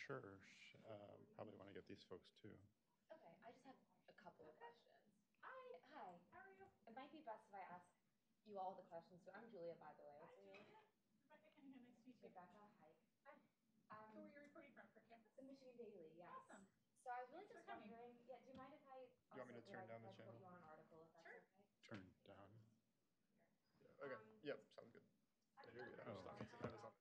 Sure. Probably want to get these folks too. Okay, I just have a couple of questions. Hi. How are you? It might be best if I ask you all the questions. So I'm Julia, by the way. What's your name? Rebecca Cunningham, nice to meet you. Rebecca. Hi. Hi. Who are you reporting from for campus? The Michigan Daily. Yes. Awesome. So I was really Thanks just for coming. wondering. Yeah. Do you mind if I? You want me to turn down the quote channel? you on an article if that's Sure. okay? Turn down. Yeah, okay. Yep, sounds good. You're good. I was Oh. talking to that is on.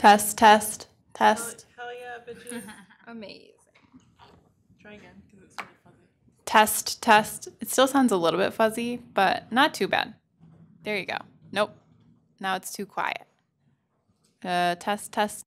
Test, test, test. Hell yeah, bitches. Amazing. Try again, because it's really fuzzy. Test, test. It still sounds a little bit fuzzy, but not too bad. There you go. Nope. Now it's too quiet. Test, test.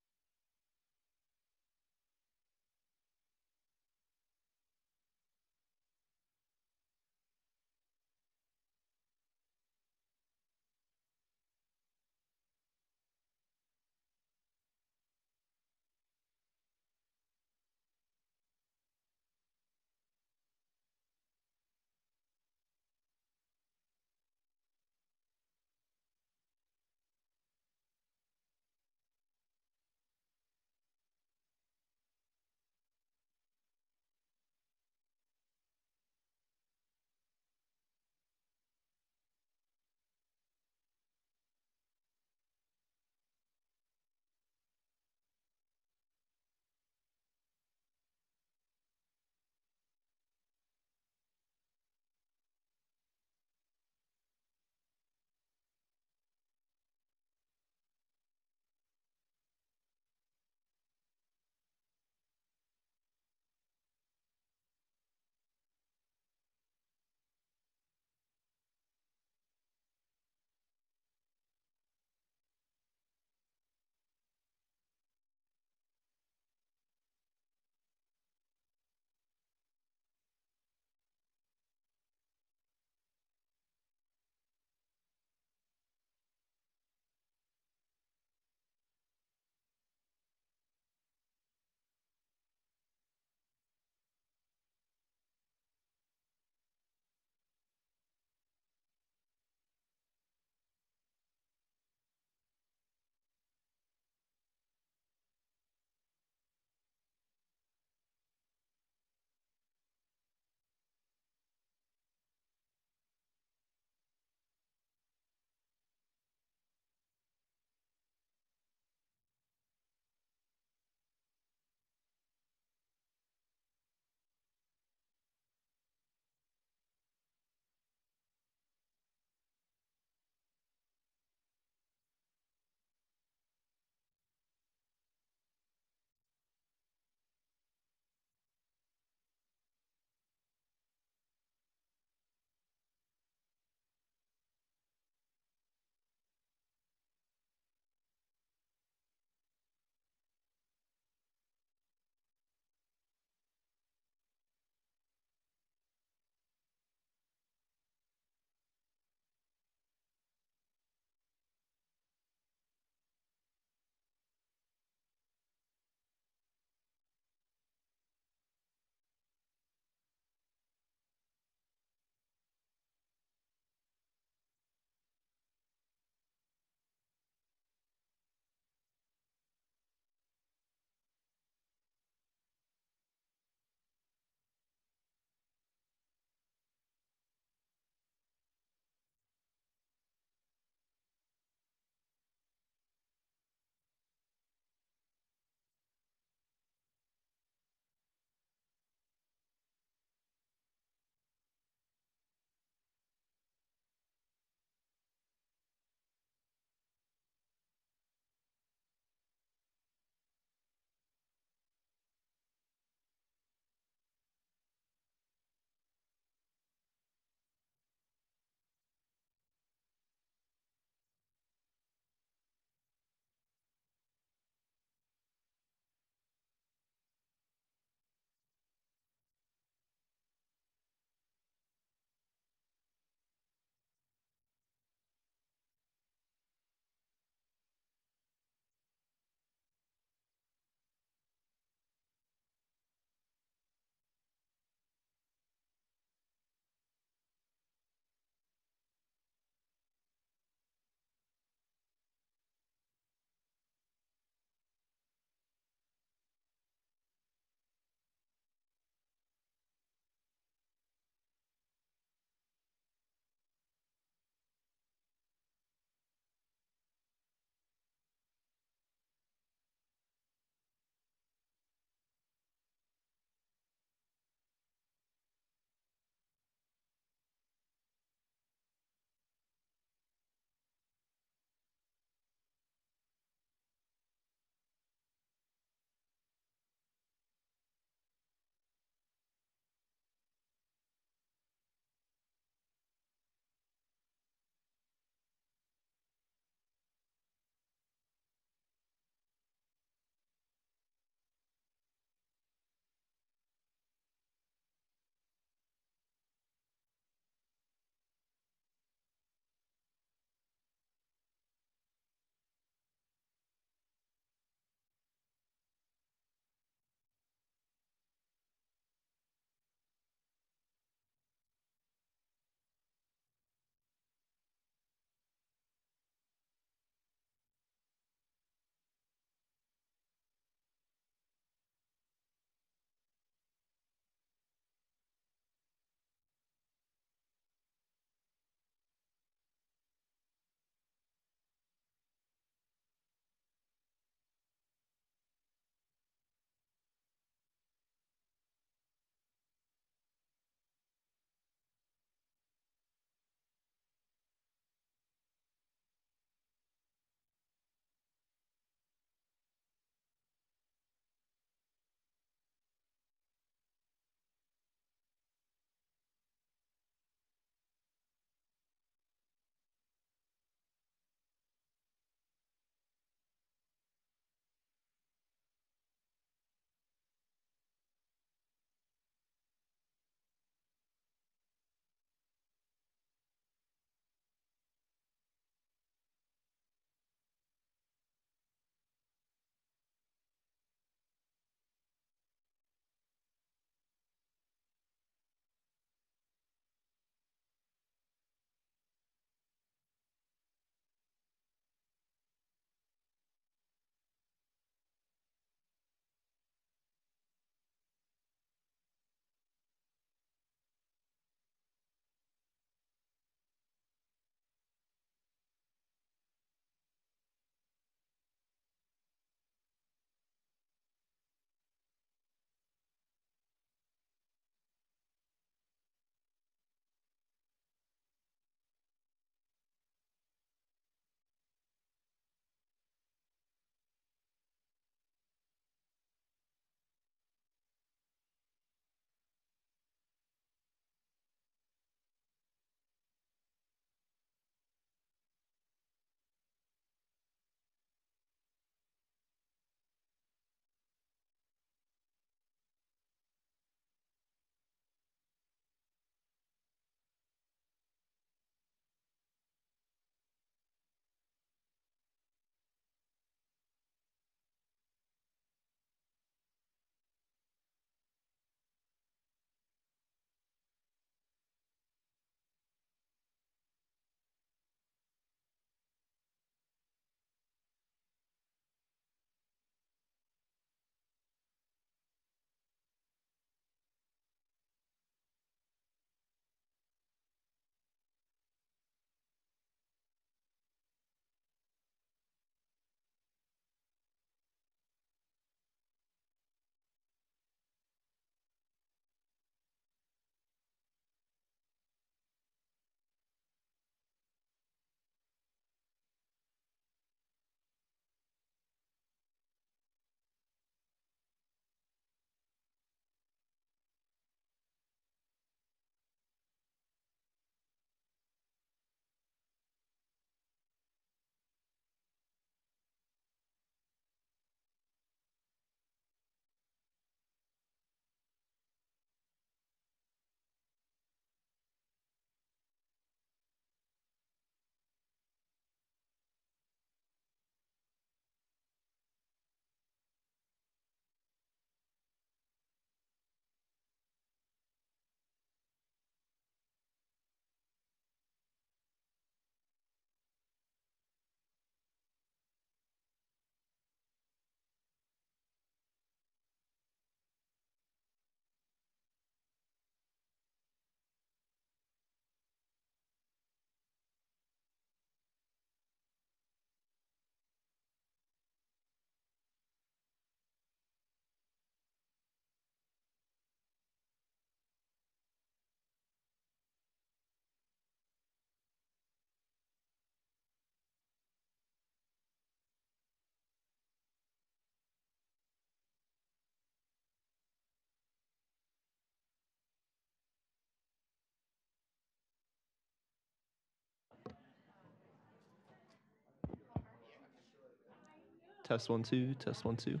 Test 1 2. Test 1 2.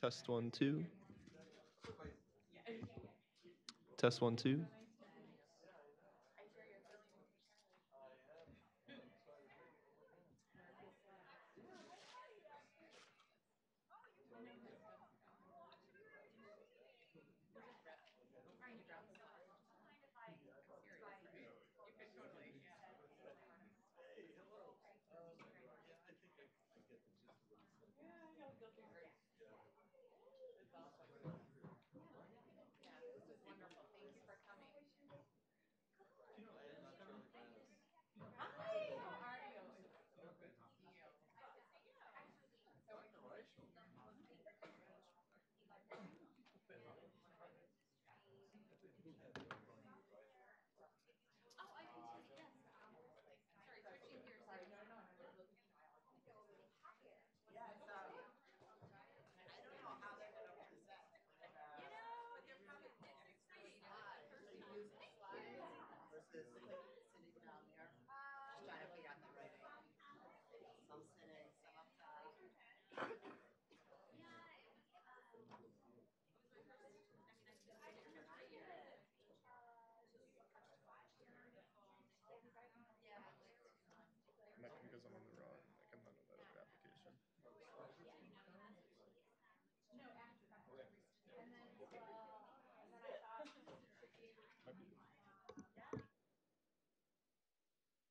Test 1 2. Test 1 2. Because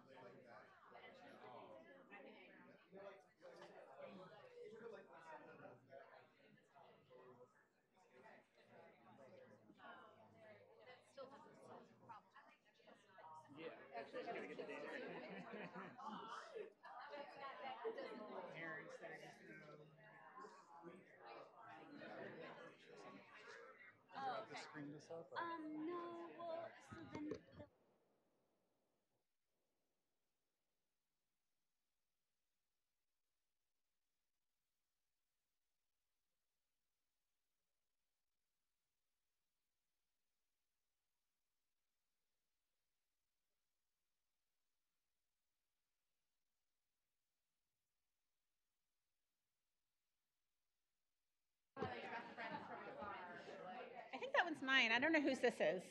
I'm on the wrong, like I'm not on that other application. Screen this up? No, well, so then the I think that one's mine. I don't know whose this is.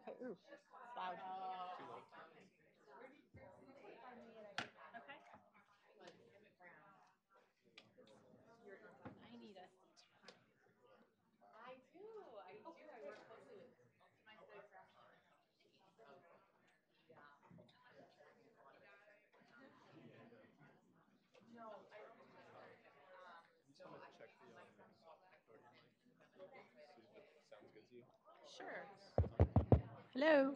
Okay, ooh, it's loud. I need a. I do. I do. I work closely with my No, I don't think so. Just want to check the voting mic. See if it sounds good to you. Sure. Hello.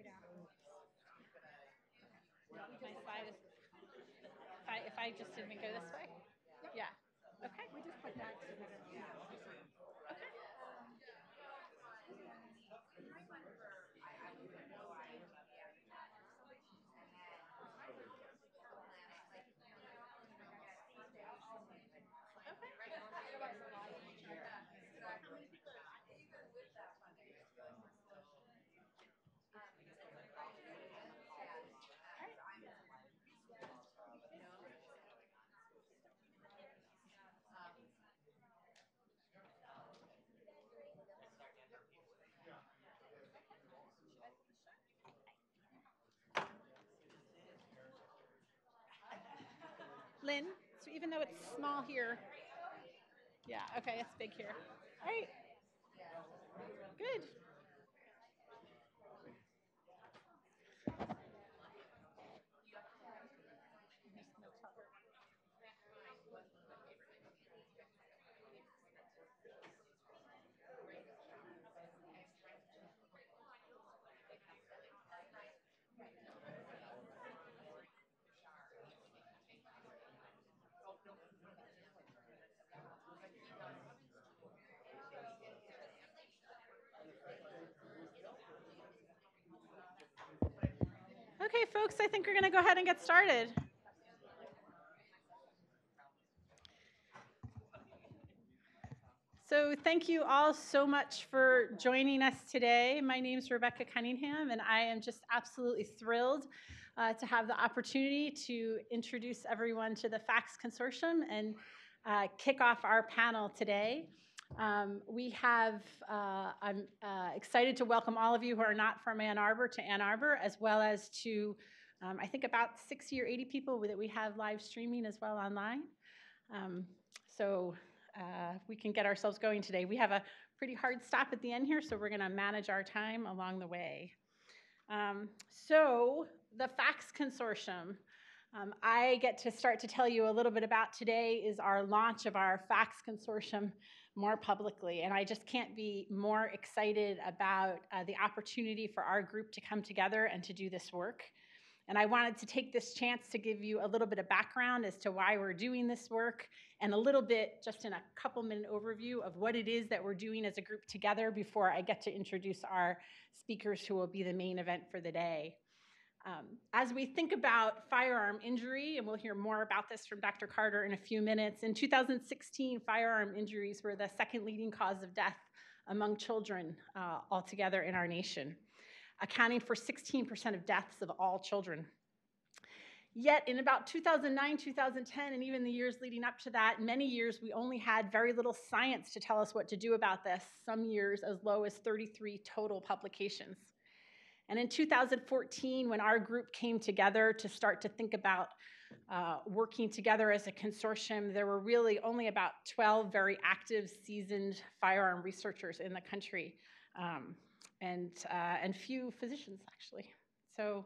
right after. My slide is, if I just didn't go this way? Yeah. Okay. We just put that together. Lynn, so even though it's small here, yeah, okay, it's big here. All right. Good. Okay, folks, I think we're going to go ahead and get started. So thank you all so much for joining us today. My name is Rebecca Cunningham, and I am just absolutely thrilled to have the opportunity to introduce everyone to the FACTS Consortium and kick off our panel today. I'm excited to welcome all of you who are not from Ann Arbor to Ann Arbor, as well as to, I think, about 60 or 80 people that we have live streaming as well online. We can get ourselves going today. We have a pretty hard stop at the end here, so we're going to manage our time along the way. So the FACTS Consortium, I get to start to tell you a little bit about today is our launch of our FACTS Consortium more publicly, and I just can't be more excited about the opportunity for our group to come together and to do this work. And I wanted to take this chance to give you a little bit of background as to why we're doing this work and a little bit, just in a couple-minute overview of what it is that we're doing as a group together before I get to introduce our speakers who will be the main event for the day. As we think about firearm injury, and we'll hear more about this from Dr. Carter in a few minutes, in 2016, firearm injuries were the second leading cause of death among children altogether in our nation, accounting for 16% of deaths of all children. Yet in about 2009, 2010, and even the years leading up to that, many years we only had very little science to tell us what to do about this, some years as low as 33 total publications. And in 2014, when our group came together to start to think about working together as a consortium, there were really only about 12 very active, seasoned firearm researchers in the country. And few physicians, actually. So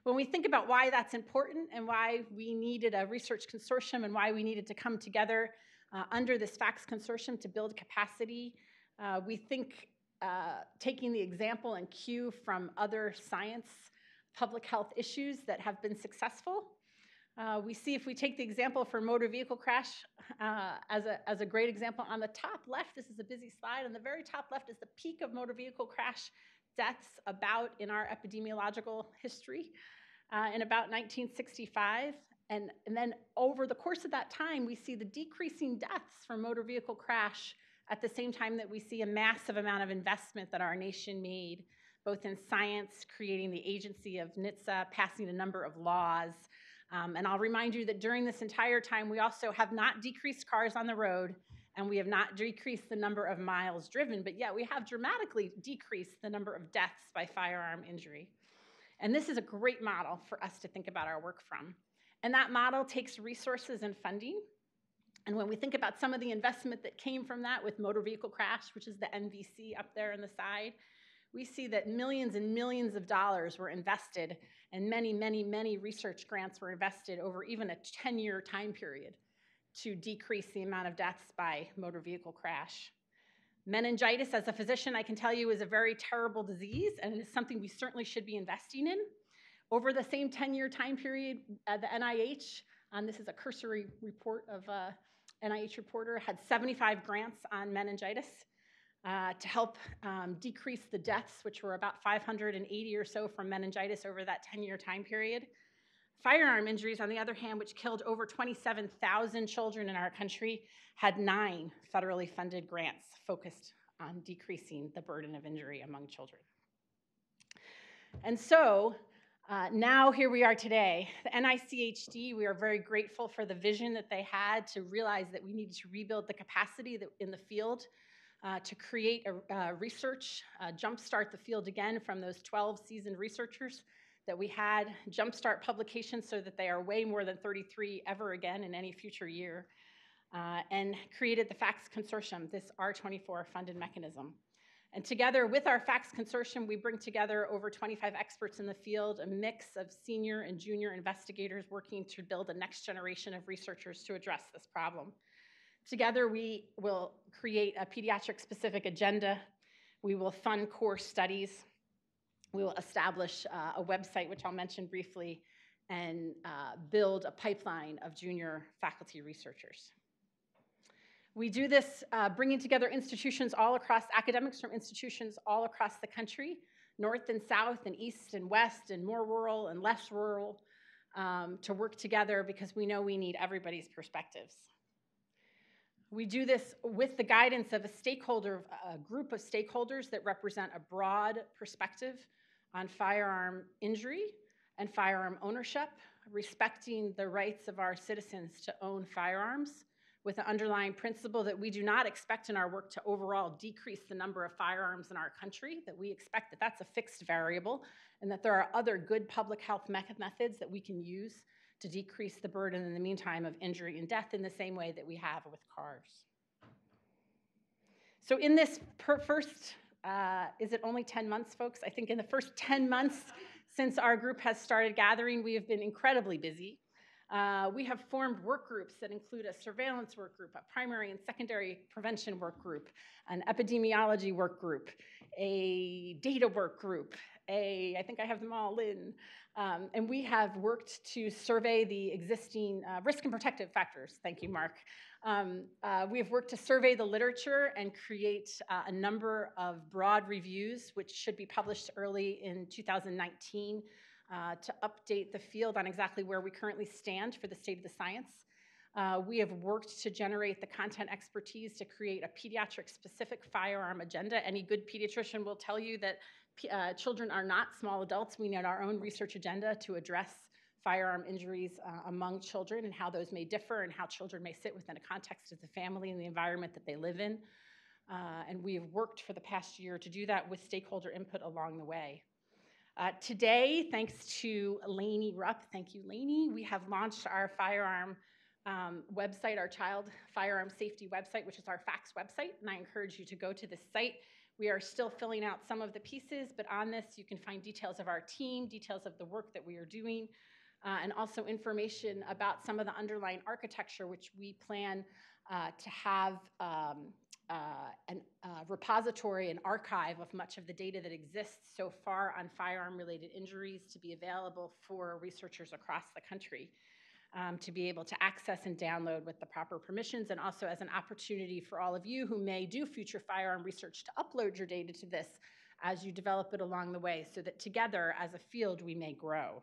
when we think about why that's important and why we needed a research consortium and why we needed to come together under this FACTS Consortium to build capacity, we think taking the example and cue from other science public health issues that have been successful. We see if we take the example for motor vehicle crash as a great example. On the top left, this is a busy slide. On the very top left is the peak of motor vehicle crash deaths in our epidemiological history in about 1965. And then over the course of that time, we see the decreasing deaths from motor vehicle crash at the same time that we see a massive amount of investment that our nation made, both in science, creating the agency of NHTSA, passing a number of laws. And I'll remind you that during this entire time, we also have not decreased cars on the road, and we have not decreased the number of miles driven, but yet we have dramatically decreased the number of deaths by firearm injury. And this is a great model for us to think about our work from. And that model takes resources and funding. And when we think about some of the investment that came from that with motor vehicle crash, which is the MVC up there on the side, we see that millions and millions of dollars were invested, and many, many, many research grants were invested over even a 10-year time period to decrease the amount of deaths by motor vehicle crash. Meningitis, as a physician, I can tell you is a very terrible disease and is something we certainly should be investing in. Over the same 10-year time period, the NIH, this is a cursory report of NIH reporter, had 75 grants on meningitis to help decrease the deaths, which were about 580 or so from meningitis over that 10-year time period. Firearm injuries, on the other hand, which killed over 27,000 children in our country, had 9 federally funded grants focused on decreasing the burden of injury among children. And so now here we are today. The NICHD, we are very grateful for the vision that they had to realize that we needed to rebuild the capacity in the field to create a research, jumpstart the field again from those 12 seasoned researchers that we had, jumpstart publications so that they are way more than 33 ever again in any future year, and created the FACTS Consortium, this R24 funded mechanism. And together with our FACTS Consortium, we bring together over 25 experts in the field, a mix of senior and junior investigators working to build a next generation of researchers to address this problem. Together, we will create a pediatric-specific agenda. We will fund core studies. We will establish a website, which I'll mention briefly, and build a pipeline of junior faculty researchers. We do this bringing together institutions all across, academics from institutions all across the country, north and south and east and west and more rural and less rural, to work together because we know we need everybody's perspectives. We do this with the guidance of a group of stakeholders that represent a broad perspective on firearm injury and firearm ownership, respecting the rights of our citizens to own firearms, with the underlying principle that we do not expect in our work to overall decrease the number of firearms in our country, that we expect that that's a fixed variable, and that there are other good public health methods that we can use to decrease the burden in the meantime of injury and death in the same way that we have with cars. So in this first, is it only 10 months, folks? I think in the first 10 months since our group has started gathering, we have been incredibly busy. We have formed work groups that include a surveillance work group, a primary and secondary prevention work group, an epidemiology work group, a data work group, I think I have them all in, and we have worked to survey the existing risk and protective factors. Thank you, Mark. We have worked to survey the literature and create a number of broad reviews, which should be published early in 2019 to update the field on exactly where we currently stand for the state of the science. We have worked to generate the content expertise to create a pediatric-specific firearm agenda. Any good pediatrician will tell you that children are not small adults. We need our own research agenda to address firearm injuries among children and how those may differ and how children may sit within a context of the family and the environment that they live in. And we have worked for the past year to do that with stakeholder input along the way. Today, thanks to Lainey Rupp, thank you, Lainey, we have launched our firearm website, our child firearm safety website, which is our FACTS website, and I encourage you to go to this site. We are still filling out some of the pieces, but on this you can find details of our team, details of the work that we are doing, and also information about some of the underlying architecture, which we plan to have a repository and archive of much of the data that exists so far on firearm-related injuries to be available for researchers across the country to be able to access and download with the proper permissions, and also as an opportunity for all of you who may do future firearm research to upload your data to this as you develop it along the way so that together as a field we may grow.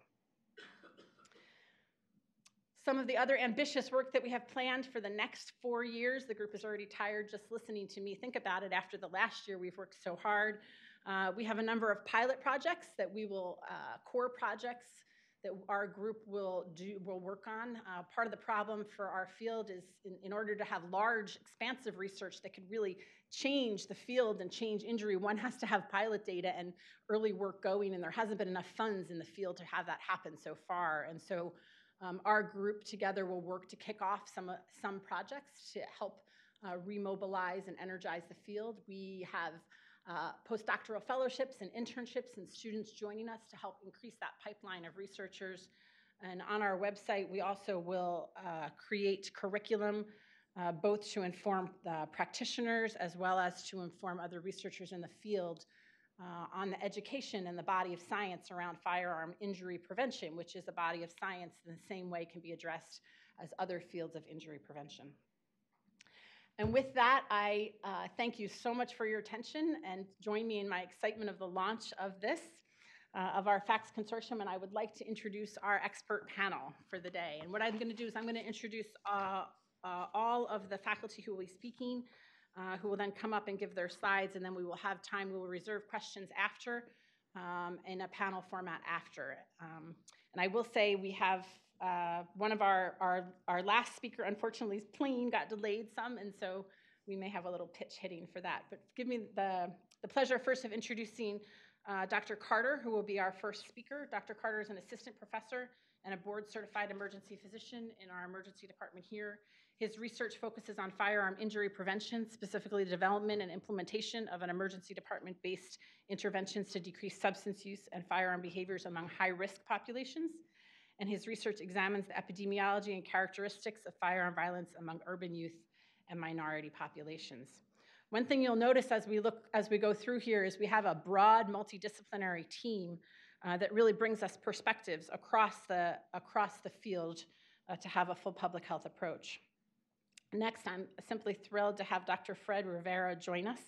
Some of the other ambitious work that we have planned for the next 4 years, the group is already tired just listening to me think about it after the last year we've worked so hard. We have a number of pilot projects that we will, core projects that our group will work on. Part of the problem for our field is in order to have large, expansive research that could really change the field and change injury, one has to have pilot data and early work going, and there hasn't been enough funds in the field to have that happen so far. And so our group together will work to kick off some projects to help remobilize and energize the field. We have postdoctoral fellowships and internships and students joining us to help increase that pipeline of researchers. And on our website, we also will create curriculum both to inform practitioners as well as to inform other researchers in the field on the education and the body of science around firearm injury prevention, which is a body of science in the same way can be addressed as other fields of injury prevention. And with that, I thank you so much for your attention and join me in my excitement of the launch of this, of our FACTS Consortium, and I would like to introduce our expert panel for the day. And what I'm gonna do is I'm gonna introduce all of the faculty who will be speaking, who will then come up and give their slides, and then we will have time, we will reserve questions after, in a panel format after. And I will say we have one of our last speaker, unfortunately, his plane got delayed some, and so we may have a little pitch hitting for that. But give me the pleasure first of introducing Dr. Carter, who will be our first speaker. Dr. Carter is an assistant professor and a board-certified emergency physician in our emergency department here. His research focuses on firearm injury prevention, specifically the development and implementation of an emergency department-based interventions to decrease substance use and firearm behaviors among high-risk populations. And his research examines the epidemiology and characteristics of firearm violence among urban youth and minority populations. One thing you'll notice as we go through here is we have a broad multidisciplinary team that really brings us perspectives across the field to have a full public health approach. Next, I'm simply thrilled to have Dr. Fred Rivera join us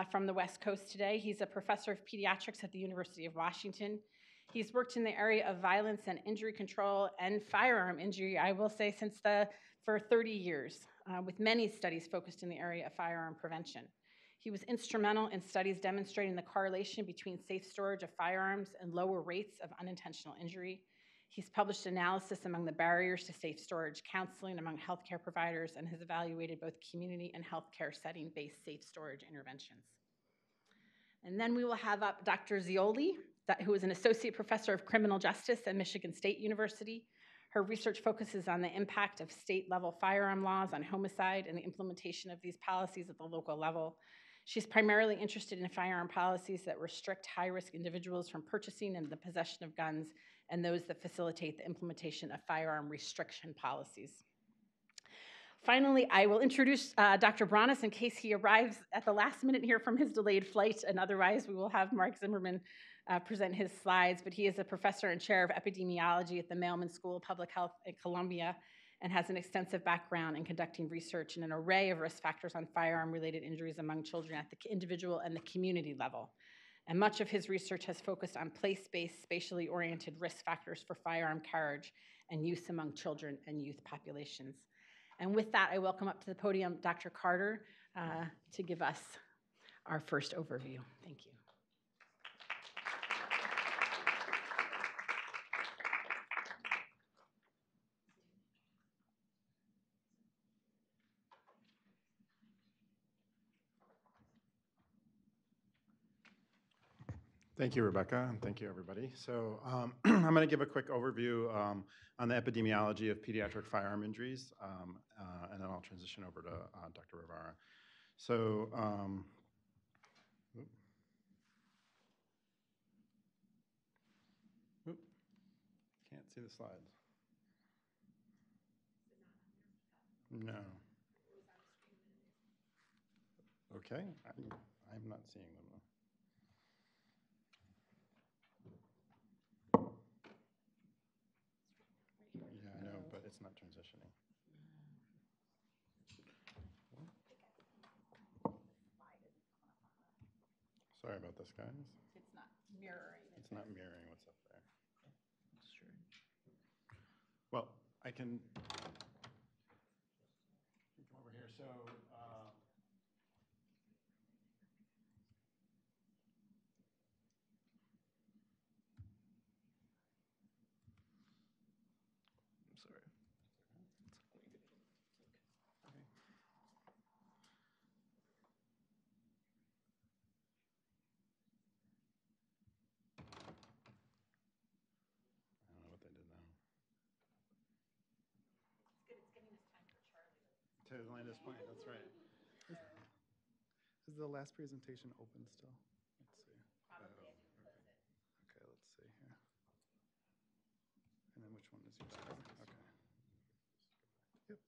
from the West Coast today. He's a professor of pediatrics at the University of Washington. He's worked in the area of violence and injury control and firearm injury, I will say, for 30 years, with many studies focused in the area of firearm prevention. He was instrumental in studies demonstrating the correlation between safe storage of firearms and lower rates of unintentional injury. He's published analysis among the barriers to safe storage counseling among healthcare providers and has evaluated both community and healthcare setting-based safe storage interventions. And then we will have up Dr. Zeoli, who is an associate professor of criminal justice at Michigan State University. Her research focuses on the impact of state-level firearm laws on homicide and the implementation of these policies at the local level. She's primarily interested in firearm policies that restrict high-risk individuals from purchasing and the possession of guns, and those that facilitate the implementation of firearm restriction policies. Finally, I will introduce Dr. Bronis in case he arrives at the last minute here from his delayed flight, and otherwise we will have Mark Zimmerman present his slides, but he is a professor and chair of epidemiology at the Mailman School of Public Health at Columbia and has an extensive background in conducting research in an array of risk factors on firearm-related injuries among children at the individual and the community level. And much of his research has focused on place-based, spatially oriented risk factors for firearm carriage and use among children and youth populations. And with that, I welcome up to the podium Dr. Carter to give us our first overview. Thank you. Thank you, Rebecca, and thank you, everybody. So I'm going to give a quick overview on the epidemiology of pediatric firearm injuries, and then I'll transition over to Dr. Rivera. So, can't see the slides. No. Okay, I'm not seeing them, though. Yeah, I know, but it's not transitioning. Sorry about this, guys. It's not mirroring. It's not mirroring what's up there. Well, I can come over here. So, I'm sorry. I don't know what they did now. To land his plane, that's right. Is the last presentation open still? Let's see. Okay, let's see here. And then which one is yours? Okay. Yep.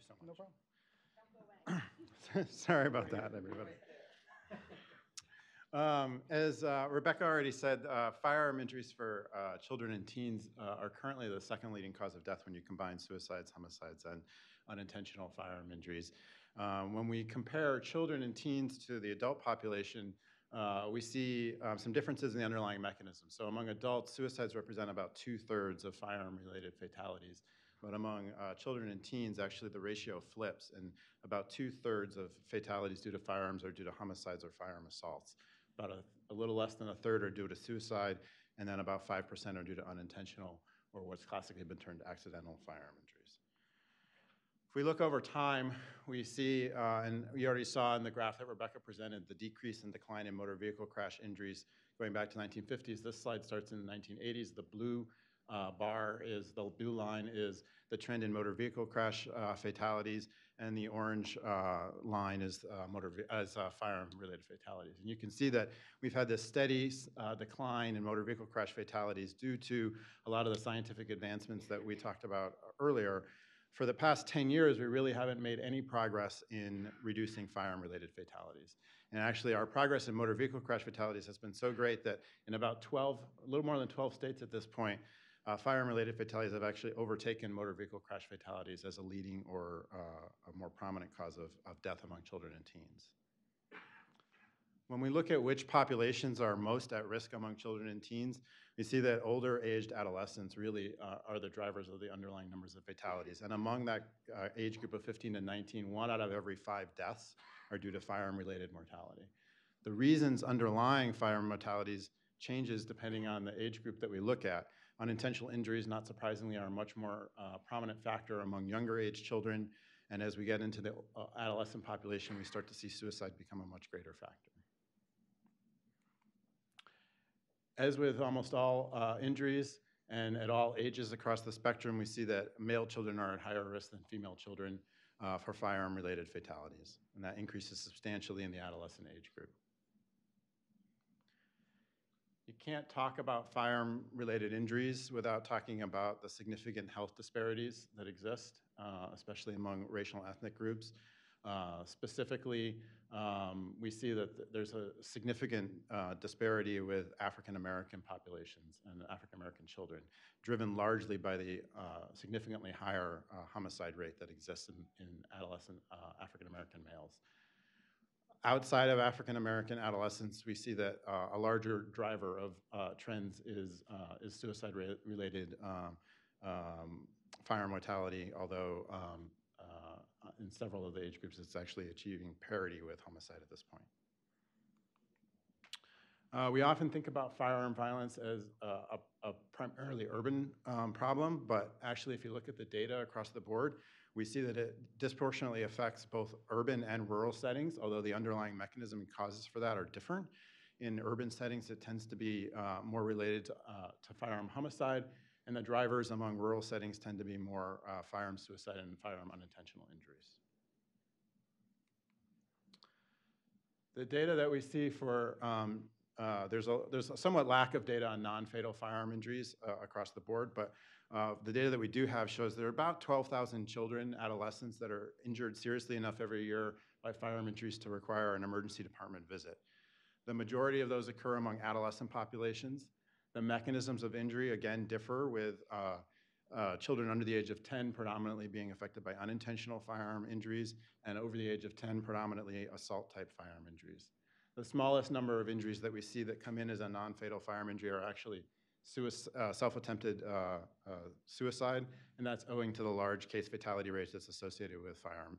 so No much. problem. Sorry about that, everybody. As Rebecca already said, firearm injuries for children and teens are currently the second leading cause of death when you combine suicides, homicides, and unintentional firearm injuries. When we compare children and teens to the adult population, we see some differences in the underlying mechanism. So among adults, suicides represent about 2/3 of firearm-related fatalities. But among children and teens, actually the ratio flips, and about 2/3 of fatalities due to firearms are due to homicides or firearm assaults. About a little less than 1/3 are due to suicide, and then about 5% are due to unintentional or what's classically been termed accidental firearm injuries. If we look over time, we see, and we already saw in the graph that Rebecca presented, the decrease and decline in motor vehicle crash injuries going back to 1950s. This slide starts in the 1980s. The blue the blue line is the trend in motor vehicle crash fatalities, and the orange line is firearm-related fatalities. And you can see that we've had this steady decline in motor vehicle crash fatalities due to a lot of the scientific advancements that we talked about earlier. For the past 10 years, we really haven't made any progress in reducing firearm-related fatalities. And actually, our progress in motor vehicle crash fatalities has been so great that in about a little more than 12 states at this point, firearm-related fatalities have actually overtaken motor vehicle crash fatalities as a leading or a more prominent cause of death among children and teens. When we look at which populations are most at risk among children and teens, we see that older-aged adolescents really are the drivers of the underlying numbers of fatalities. And among that age group of 15 to 19, 1 out of every 5 deaths are due to firearm-related mortality. The reasons underlying firearm mortalities changes depending on the age group that we look at. Unintentional injuries, not surprisingly, are a much more prominent factor among younger age children. And as we get into the adolescent population, we start to see suicide become a much greater factor. As with almost all injuries and at all ages across the spectrum, we see that male children are at higher risk than female children for firearm-related fatalities. And that increases substantially in the adolescent age group. You can't talk about firearm-related injuries without talking about the significant health disparities that exist, especially among racial and ethnic groups. Specifically, we see that there's a significant disparity with African American populations and African American children, driven largely by the significantly higher homicide rate that exists in adolescent African American males. Outside of African American adolescents, we see that a larger driver of trends is suicide-related firearm mortality, although in several of the age groups, it's actually achieving parity with homicide at this point. We often think about firearm violence as a primarily urban problem, but actually if you look at the data across the board, we see that it disproportionately affects both urban and rural settings, although the underlying mechanism and causes for that are different. In urban settings, it tends to be more related to firearm homicide, and the drivers among rural settings tend to be more firearm suicide and firearm unintentional injuries. The data that we see for, there's a somewhat lack of data on non-fatal firearm injuries across the board, but the data that we do have shows there are about 12,000 children, adolescents that are injured seriously enough every year by firearm injuries to require an emergency department visit. The majority of those occur among adolescent populations. The mechanisms of injury, again, differ with children under the age of 10 predominantly being affected by unintentional firearm injuries, and over the age of 10 predominantly assault-type firearm injuries. The smallest number of injuries that we see that come in as a non-fatal firearm injury are actually self-attempted suicide, and that's owing to the large case fatality rates that's associated with firearm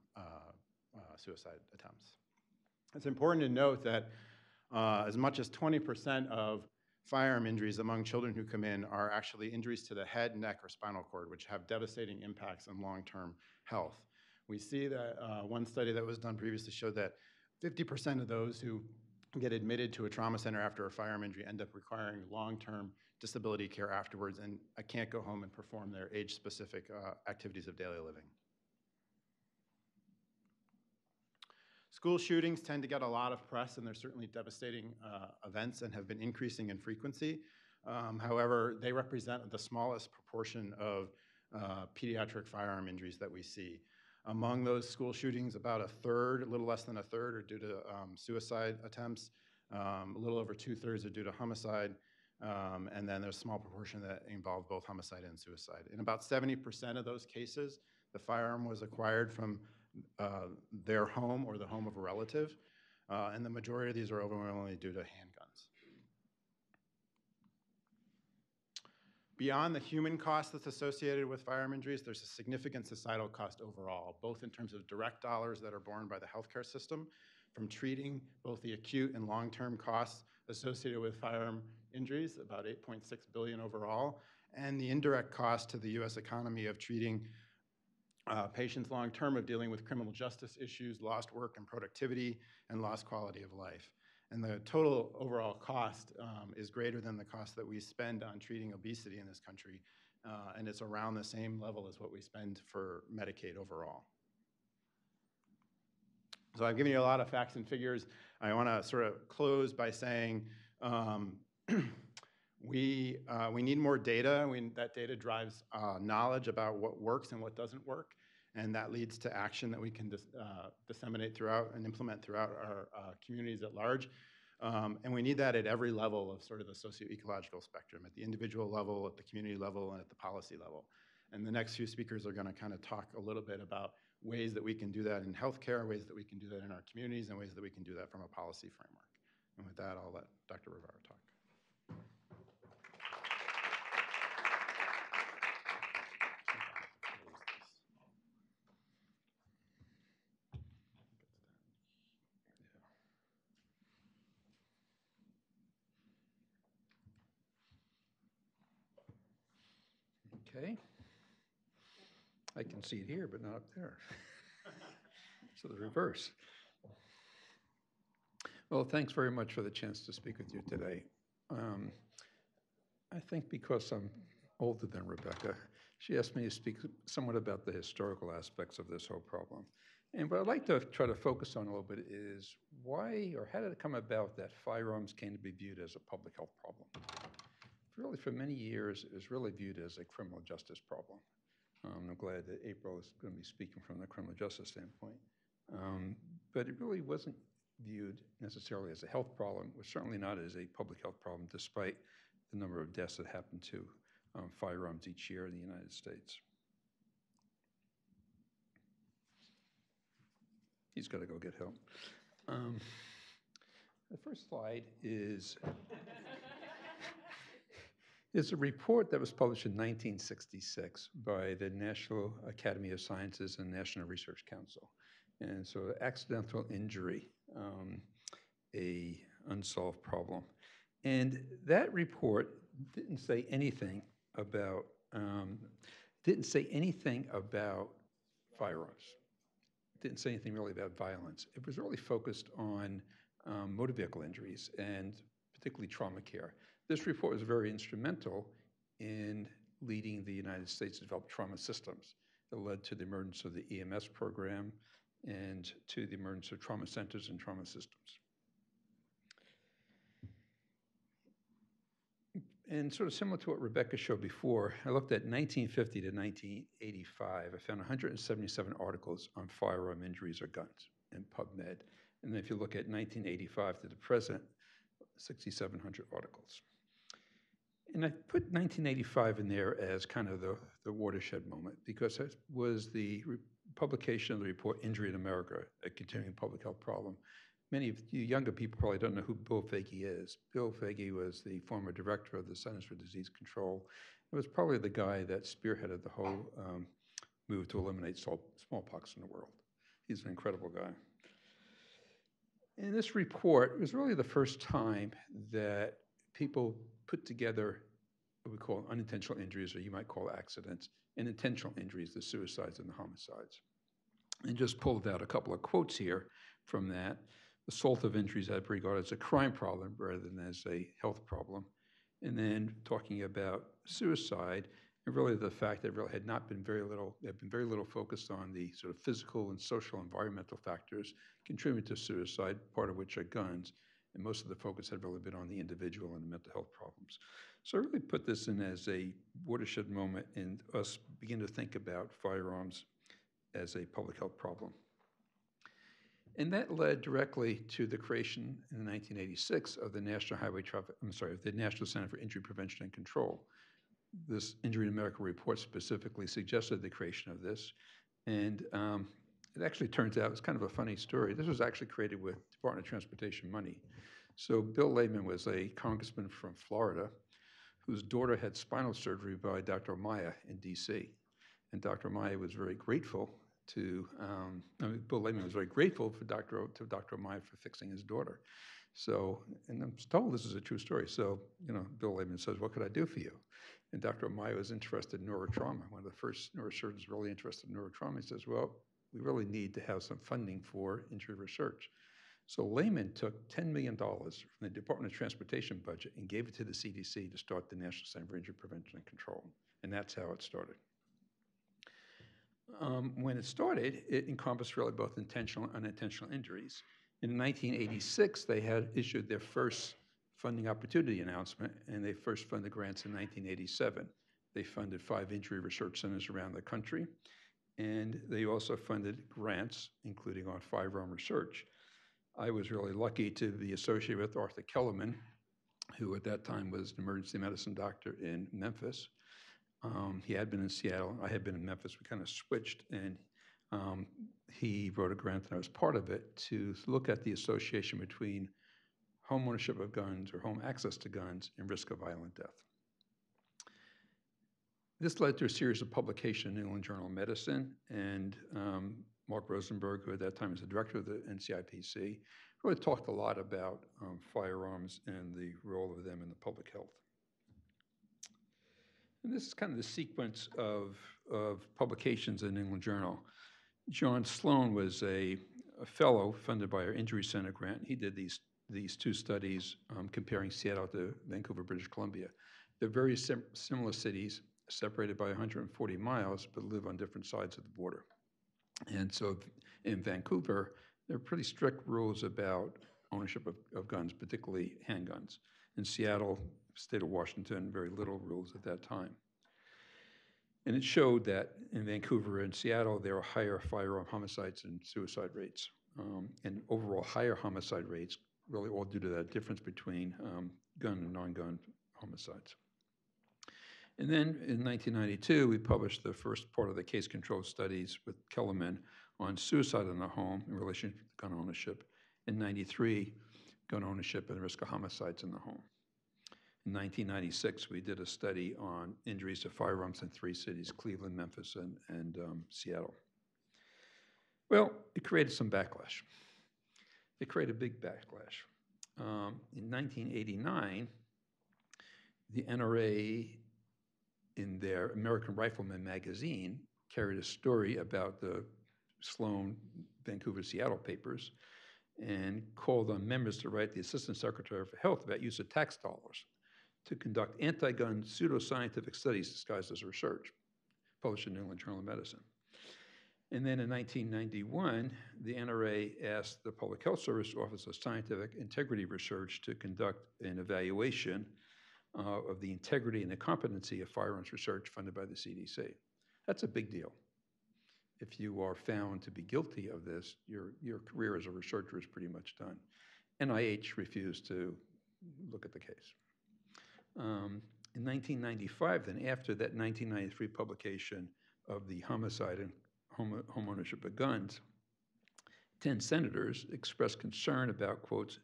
suicide attempts. It's important to note that as much as 20% of firearm injuries among children who come in are actually injuries to the head, neck, or spinal cord, which have devastating impacts on long-term health. We see that one study that was done previously showed that 50% of those who get admitted to a trauma center after a firearm injury end up requiring long-term disability care afterwards and can't go home and perform their age-specific activities of daily living. School shootings tend to get a lot of press, and they're certainly devastating events and have been increasing in frequency. However, they represent the smallest proportion of pediatric firearm injuries that we see. Among those school shootings, about a third, a little less than a third, are due to suicide attempts. A little over 2/3 are due to homicide. And then there's a small proportion that involve both homicide and suicide. In about 70% of those cases, the firearm was acquired from their home or the home of a relative. And the majority of these are overwhelmingly due to handguns. Beyond the human cost that's associated with firearm injuries, there's a significant societal cost overall, both in terms of direct dollars that are borne by the healthcare system from treating both the acute and long-term costs associated with firearm injuries, about $8.6 billion overall, and the indirect cost to the US economy of treating patients long-term, of dealing with criminal justice issues, lost work and productivity, and lost quality of life. And the total overall cost is greater than the cost that we spend on treating obesity in this country, and it's around the same level as what we spend for Medicaid overall. So I've given you a lot of facts and figures. I want to sort of close by saying we need more data. That data drives knowledge about what works and what doesn't work, and that leads to action that we can disseminate throughout and implement throughout our communities at large. And we need that at every level of sort of the socio-ecological spectrum, at the individual level, at the community level, and at the policy level. And the next few speakers are going to kind of talk a little bit about ways that we can do that in healthcare, ways that we can do that in our communities, and ways that we can do that from a policy framework. And with that, I'll let Dr. Rivera talk. Okay. I can see it here, but not up there. So the reverse. Well, thanks very much for the chance to speak with you today. I think because I'm older than Rebecca, she asked me to speak somewhat about the historical aspects of this whole problem. And what I'd like to try to focus on a little bit is why or how did it come about that firearms came to be viewed as a public health problem? Really, for many years, it was really viewed as a criminal justice problem. I'm glad that April is going to be speaking from the criminal justice standpoint. But it really wasn't viewed necessarily as a health problem. It was certainly not as a public health problem, despite the number of deaths that happen to firearms each year in the United States. He's got to go get help. The first slide is a report that was published in 1966 by the National Academy of Sciences and National Research Council. And so accidental injury, a unsolved problem. And that report didn't say anything about firearms. Didn't say anything really about violence. It was really focused on motor vehicle injuries and particularly trauma care. This report was very instrumental in leading the United States to develop trauma systems. It led to the emergence of the EMS program and to the emergence of trauma centers and trauma systems. And sort of similar to what Rebecca showed before, I looked at 1950 to 1985. I found 177 articles on firearm injuries or guns in PubMed. And then if you look at 1985 to the present, 6,700 articles. And I put 1985 in there as kind of the watershed moment because it was the publication of the report Injury in America, a Continuing Public Health Problem. Many of you younger people probably don't know who Bill Foege is. Bill Foege was the former director of the Centers for Disease Control. It was probably the guy that spearheaded the whole move to eliminate smallpox in the world. He's an incredible guy. And this report was really the first time that people put together what we call unintentional injuries, or you might call accidents, and intentional injuries, the suicides and the homicides. And just pulled out a couple of quotes here from that. Assault of injuries I regard as a crime problem rather than as a health problem. And then talking about suicide, and really the fact that really had been very little focused on the sort of physical and social environmental factors contributing to suicide, part of which are guns. And most of the focus had really been on the individual and the mental health problems. So I really put this in as a watershed moment in us begin to think about firearms as a public health problem. And that led directly to the creation in 1986 of the National the National Center for Injury Prevention and Control. This Injury in America report specifically suggested the creation of this. And it actually turns out, it's kind of a funny story. This was actually created with Department of Transportation money. So Bill Lehman was a congressman from Florida whose daughter had spinal surgery by Dr. Amaya in DC. And Dr. Amaya was very grateful to, Bill Lehman was very grateful to Dr. Amaya for fixing his daughter. So, and I'm told this is a true story. So, Bill Lehman says, what could I do for you? And Dr. Amaya was interested in neurotrauma, one of the first neurosurgeons really interested in neurotrauma. He says, well, we really need to have some funding for injury research. So Lehman took $10 million from the Department of Transportation budget and gave it to the CDC to start the National Center for Injury Prevention and Control. And that's how it started. When it started, it encompassed really both intentional and unintentional injuries. In 1986, they had issued their first funding opportunity announcement, and they first funded grants in 1987. They funded 5 injury research centers around the country, and they also funded grants, including on firearm research. I was really lucky to be associated with Arthur Kellerman, who at that time was an emergency medicine doctor in Memphis. He had been in Seattle. I had been in Memphis. We kind of switched, and he wrote a grant, and I was part of it, to look at the association between home ownership of guns or home access to guns and risk of violent death. This led to a series of publications in the New England Journal of Medicine, and Mark Rosenberg, who at that time was the director of the NCIPC, really talked a lot about firearms and the role of them in the public health. And this is kind of the sequence of publications in the New England Journal. John Sloan was a fellow funded by our Injury Center grant. He did these 2 studies comparing Seattle to Vancouver, British Columbia. They're very similar cities, separated by 140 miles, but live on different sides of the border. And so in Vancouver, there are pretty strict rules about ownership of guns, particularly handguns. In Seattle, state of Washington, very little rules at that time. And it showed that in Vancouver and Seattle, there were higher firearm homicides and suicide rates, and overall higher homicide rates, really all due to that difference between gun and non-gun homicides. And then in 1992, we published the first part of the case control studies with Kellerman on suicide in the home in relation to gun ownership. In 93, gun ownership and the risk of homicides in the home. In 1996, we did a study on injuries to firearms in 3 cities, Cleveland, Memphis, and Seattle. Well, it created some backlash. It created a big backlash. In 1989, the NRA, in their American Rifleman magazine, carried a story about the Sloan Vancouver-Seattle papers and called on members to write the Assistant Secretary for Health about use of tax dollars to conduct anti-gun pseudoscientific studies disguised as research, published in the New England Journal of Medicine. And then in 1991, the NRA asked the Public Health Service Office of Scientific Integrity Research to conduct an evaluation of the integrity and the competency of firearms research funded by the CDC. That's a big deal. If you are found to be guilty of this, your career as a researcher is pretty much done. NIH refused to look at the case. In 1995, then after that 1993 publication of the homicide and home ownership of guns, 10 senators expressed concern about, quote,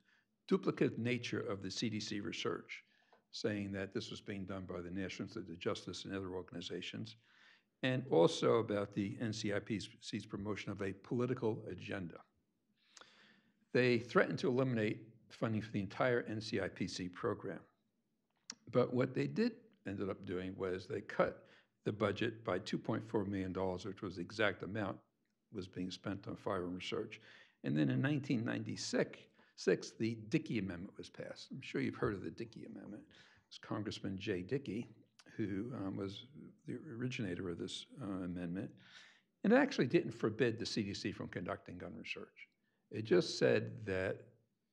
duplicative nature of the CDC research, saying that this was being done by the National Institute of Justice and other organizations, and also about the NCIPC's promotion of a political agenda. They threatened to eliminate funding for the entire NCIPC program. But what they ended up doing was they cut the budget by $2.4 million, which was the exact amount was being spent on firearm research. And then in 1996, the Dickey Amendment was passed. I'm sure you've heard of the Dickey Amendment. It's Congressman Jay Dickey, who was the originator of this amendment. And it actually didn't forbid the CDC from conducting gun research. It just said that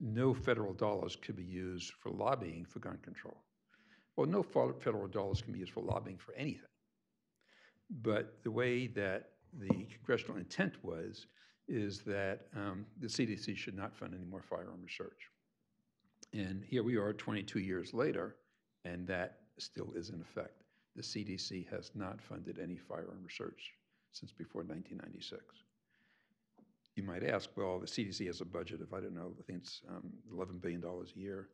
no federal dollars could be used for lobbying for gun control. Well, no federal dollars can be used for lobbying for anything. But the way that the congressional intent was is that the CDC should not fund any more firearm research. And here we are 22 years later, and that still is in effect. The CDC has not funded any firearm research since before 1996. You might ask, well, the CDC has a budget of, I don't know, I think it's $11 billion a year.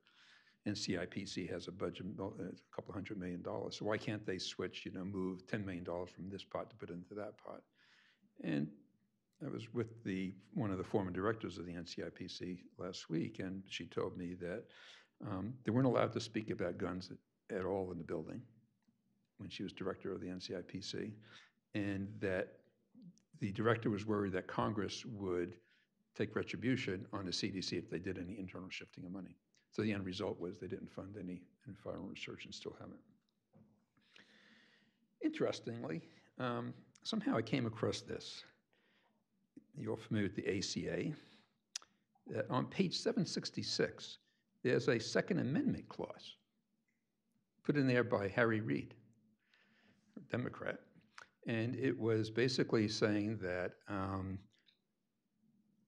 And CIPC has a budget, a couple $100 million. So why can't they switch, move $10 million from this pot to put into that pot? And I was with one of the former directors of the NCIPC last week, and she told me that they weren't allowed to speak about guns at all in the building when she was director of the NCIPC, and that the director was worried that Congress would take retribution on the CDC if they did any internal shifting of money. So the end result was they didn't fund any firearm research and still haven't. Interestingly, somehow I came across this. You're familiar with the ACA. That on page 766, there's a Second Amendment clause put in there by Harry Reid, a Democrat. And it was basically saying that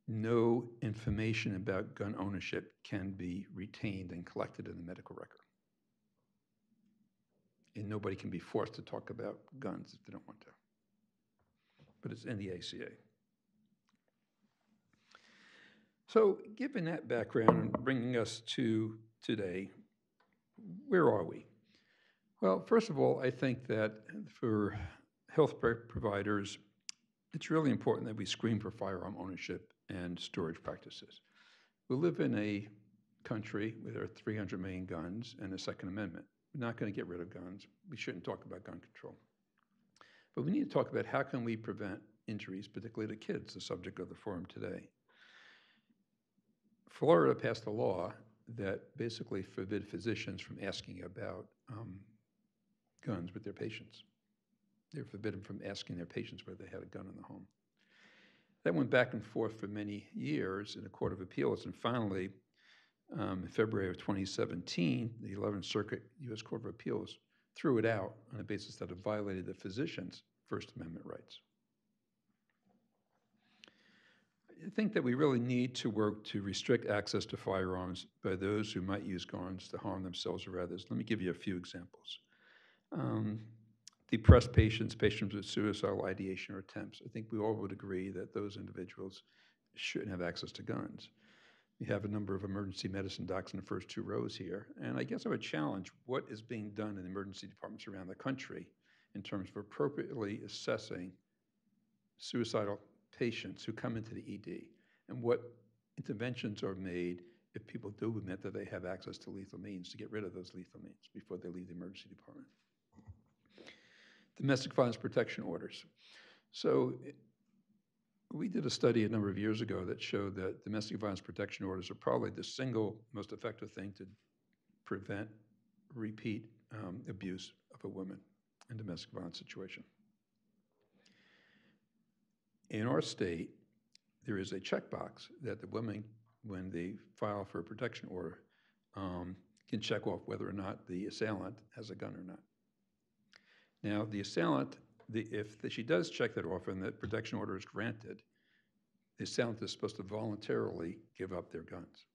no information about gun ownership can be retained and collected in the medical record. And nobody can be forced to talk about guns if they don't want to. But it's in the ACA. So given that background and bringing us to today, where are we? Well, first of all, I think that for health providers, it's really important that we screen for firearm ownership and storage practices. We live in a country where there are 300 million guns and a Second Amendment. We're not going to get rid of guns. We shouldn't talk about gun control. But we need to talk about how can we prevent injuries, particularly to kids, the subject of the forum today. Florida passed a law that basically forbid physicians from asking about guns with their patients. They were forbidden from asking their patients whether they had a gun in the home. That went back and forth for many years in the Court of Appeals, and finally, in February of 2017, the 11th Circuit U.S. Court of Appeals threw it out on the basis that it violated the physician's First Amendment rights. I think that we really need to work to restrict access to firearms by those who might use guns to harm themselves or others. Let me give you a few examples. Depressed patients, patients with suicidal ideation or attempts. I think we all would agree that those individuals shouldn't have access to guns. We have a number of emergency medicine docs in the first two rows here, and I guess I would challenge what is being done in emergency departments around the country in terms of appropriately assessing suicidal patients who come into the ED, and what interventions are made if people do admit that they have access to lethal means to get rid of those lethal means before they leave the emergency department. Domestic violence protection orders. So we did a study a number of years ago that showed that domestic violence protection orders are probably the single most effective thing to prevent repeat abuse of a woman in domestic violence situation. In our state, there is a checkbox that the women, when they file for a protection order, can check off whether or not the assailant has a gun or not. Now, the assailant, if she does check that off and the protection order is granted, the assailant is supposed to voluntarily give up their guns.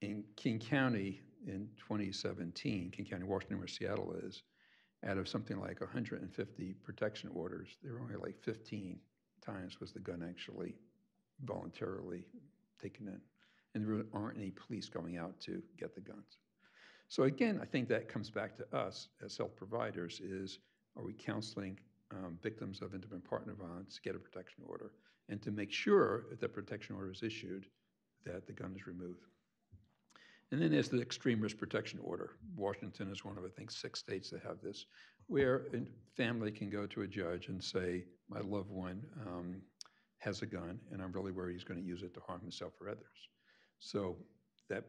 In King County in 2017, King County, Washington, where Seattle is, out of something like 150 protection orders, there were only like 15 times was the gun actually voluntarily taken in. And there aren't any police going out to get the guns. So again, I think that comes back to us as health providers is, are we counseling victims of intimate partner violence to get a protection order and to make sure if the protection order is issued that the gun is removed. And then there's the extreme risk protection order. Washington is one of, I think, 6 states that have this, where a family can go to a judge and say, my loved one has a gun and I'm really worried he's going to use it to harm himself or others. So that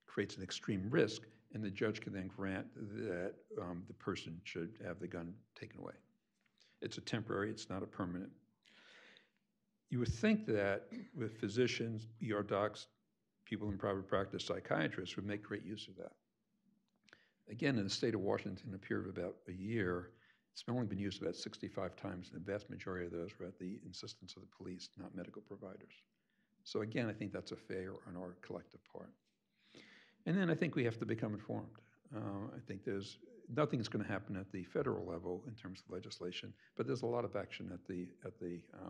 creates an extreme risk, and the judge can then grant that the person should have the gun taken away. It's a temporary, it's not a permanent. You would think that with physicians, ER docs, people in private practice, psychiatrists would make great use of that. Again, in the state of Washington, a period of about a year, It's only been used about 65 times, and the vast majority of those were at the insistence of the police, not medical providers. So again, I think that's a failure on our collective part. And then I think we have to become informed. I think nothing's going to happen at the federal level in terms of legislation, but there's a lot of action at the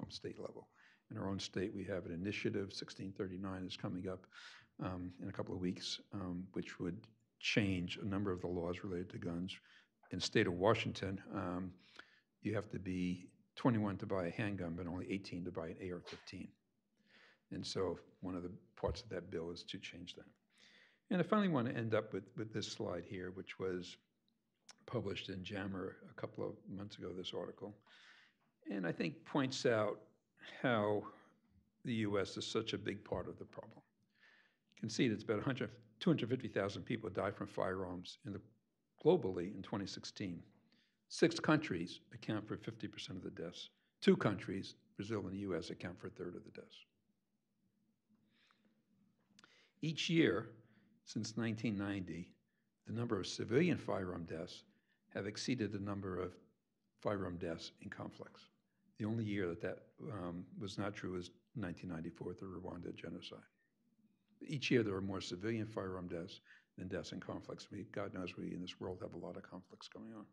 state level. In our own state, we have an initiative, 1639 is coming up in a couple of weeks, which would change a number of the laws related to guns. In the state of Washington, you have to be 21 to buy a handgun, but only 18 to buy an AR-15. And so one of the parts of that bill is to change that. And I finally want to end up with this slide here, which was published in JAMA a couple of months ago, this article. And I think points out how the U.S. is such a big part of the problem. You can see that it's about 250,000 people died from firearms globally in 2016. 6 countries account for 50% of the deaths. 2 countries, Brazil and the U.S., account for a third of the deaths. Each year, since 1990, the number of civilian firearm deaths have exceeded the number of firearm deaths in conflicts. The only year that was not true was 1994 with the Rwanda genocide. Each year there are more civilian firearm deaths than deaths in conflicts. God knows we in this world have a lot of conflicts going on.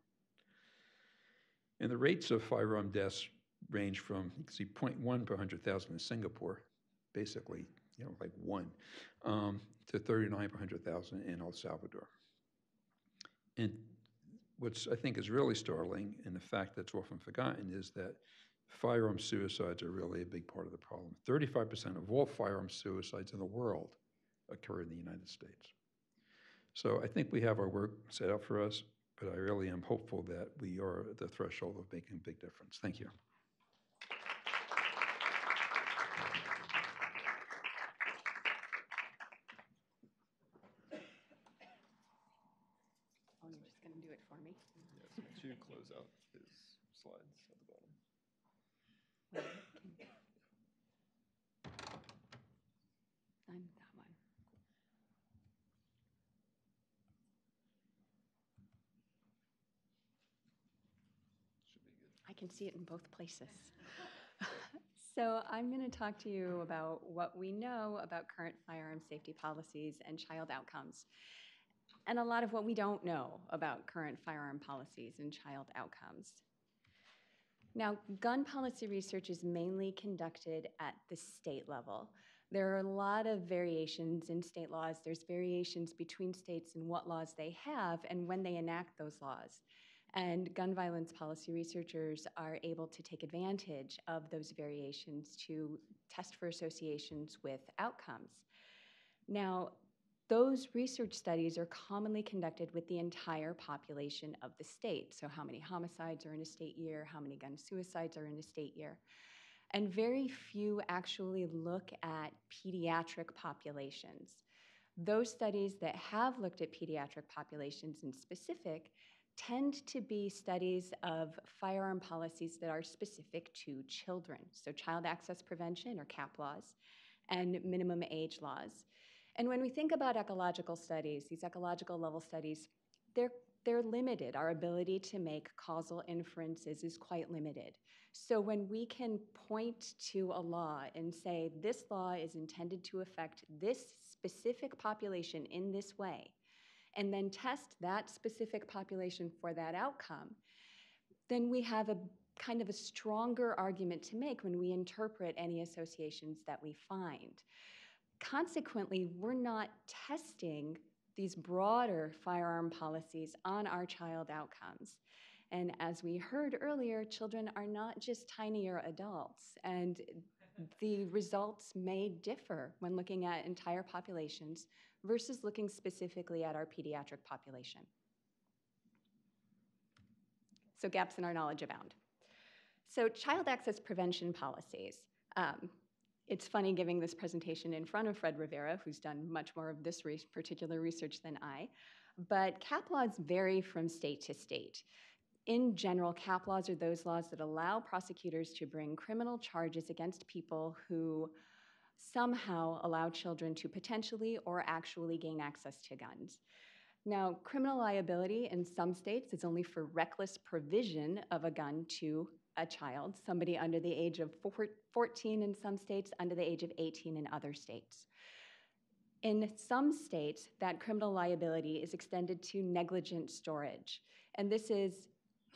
And the rates of firearm deaths range from, you can see 0.1 per 100,000 in Singapore, basically, like 1, to 39 per 100,000 in El Salvador. And what's I think is really startling, and the fact that's often forgotten, is that firearm suicides are really a big part of the problem. 35% of all firearm suicides in the world occur in the United States. So I think we have our work set out for us, but I really am hopeful that we are at the threshold of making a big difference. Thank you. Oh, you're just going to do it for me? Yes, make sure you close out his slides at the bottom. I'm that one. Should be good. I can see it in both places. So I'm going to talk to you about what we know about current firearm safety policies and child outcomes, and a lot of what we don't know about current firearm policies and child outcomes. Now, gun policy research is mainly conducted at the state level. There are a lot of variations in state laws. There's variations between states in what laws they have and when they enact those laws. And gun violence policy researchers are able to take advantage of those variations to test for associations with outcomes. Now, those research studies are commonly conducted with the entire population of the state. So how many homicides are in a state year, how many gun suicides are in a state year. And very few actually look at pediatric populations. Those studies that have looked at pediatric populations in specific tend to be studies of firearm policies that are specific to children. So child access prevention, or CAP laws, and minimum age laws. And when we think about ecological studies, these ecological level studies, they're limited. Our ability to make causal inferences is quite limited. So when we can point to a law and say, this law is intended to affect this specific population in this way, and then test that specific population for that outcome, then we have a kind of a stronger argument to make when we interpret any associations that we find. Consequently, we're not testing these broader firearm policies on our child outcomes. And as we heard earlier, children are not just tinier adults, and the results may differ when looking at entire populations versus looking specifically at our pediatric population. So gaps in our knowledge abound. So child access prevention policies. It's funny giving this presentation in front of Fred Rivera, who's done much more of this particular research than I, but CAP laws vary from state to state. In general, CAP laws are those laws that allow prosecutors to bring criminal charges against people who somehow allow children to potentially or actually gain access to guns. Now, criminal liability in some states is only for reckless provision of a gun to a child, somebody under the age of 14 in some states, under the age of 18 in other states. In some states, that criminal liability is extended to negligent storage. And this is,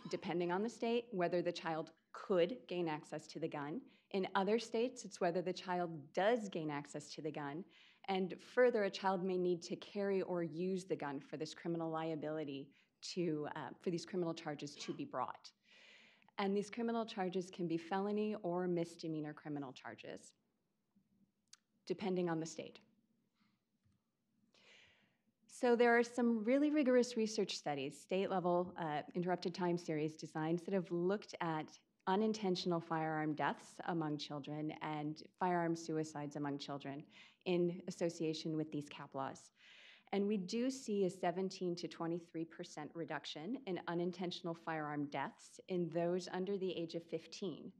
depending on the state, whether the child could gain access to the gun. In other states, it's whether the child does gain access to the gun. And further, a child may need to carry or use the gun for this criminal liability for these criminal charges to be brought. And these criminal charges can be felony or misdemeanor criminal charges, depending on the state. So there are some really rigorous research studies, state-level interrupted time series designs that have looked at unintentional firearm deaths among children and firearm suicides among children in association with these cap laws. And we do see a 17 to 23% reduction in unintentional firearm deaths in those under the age of 15.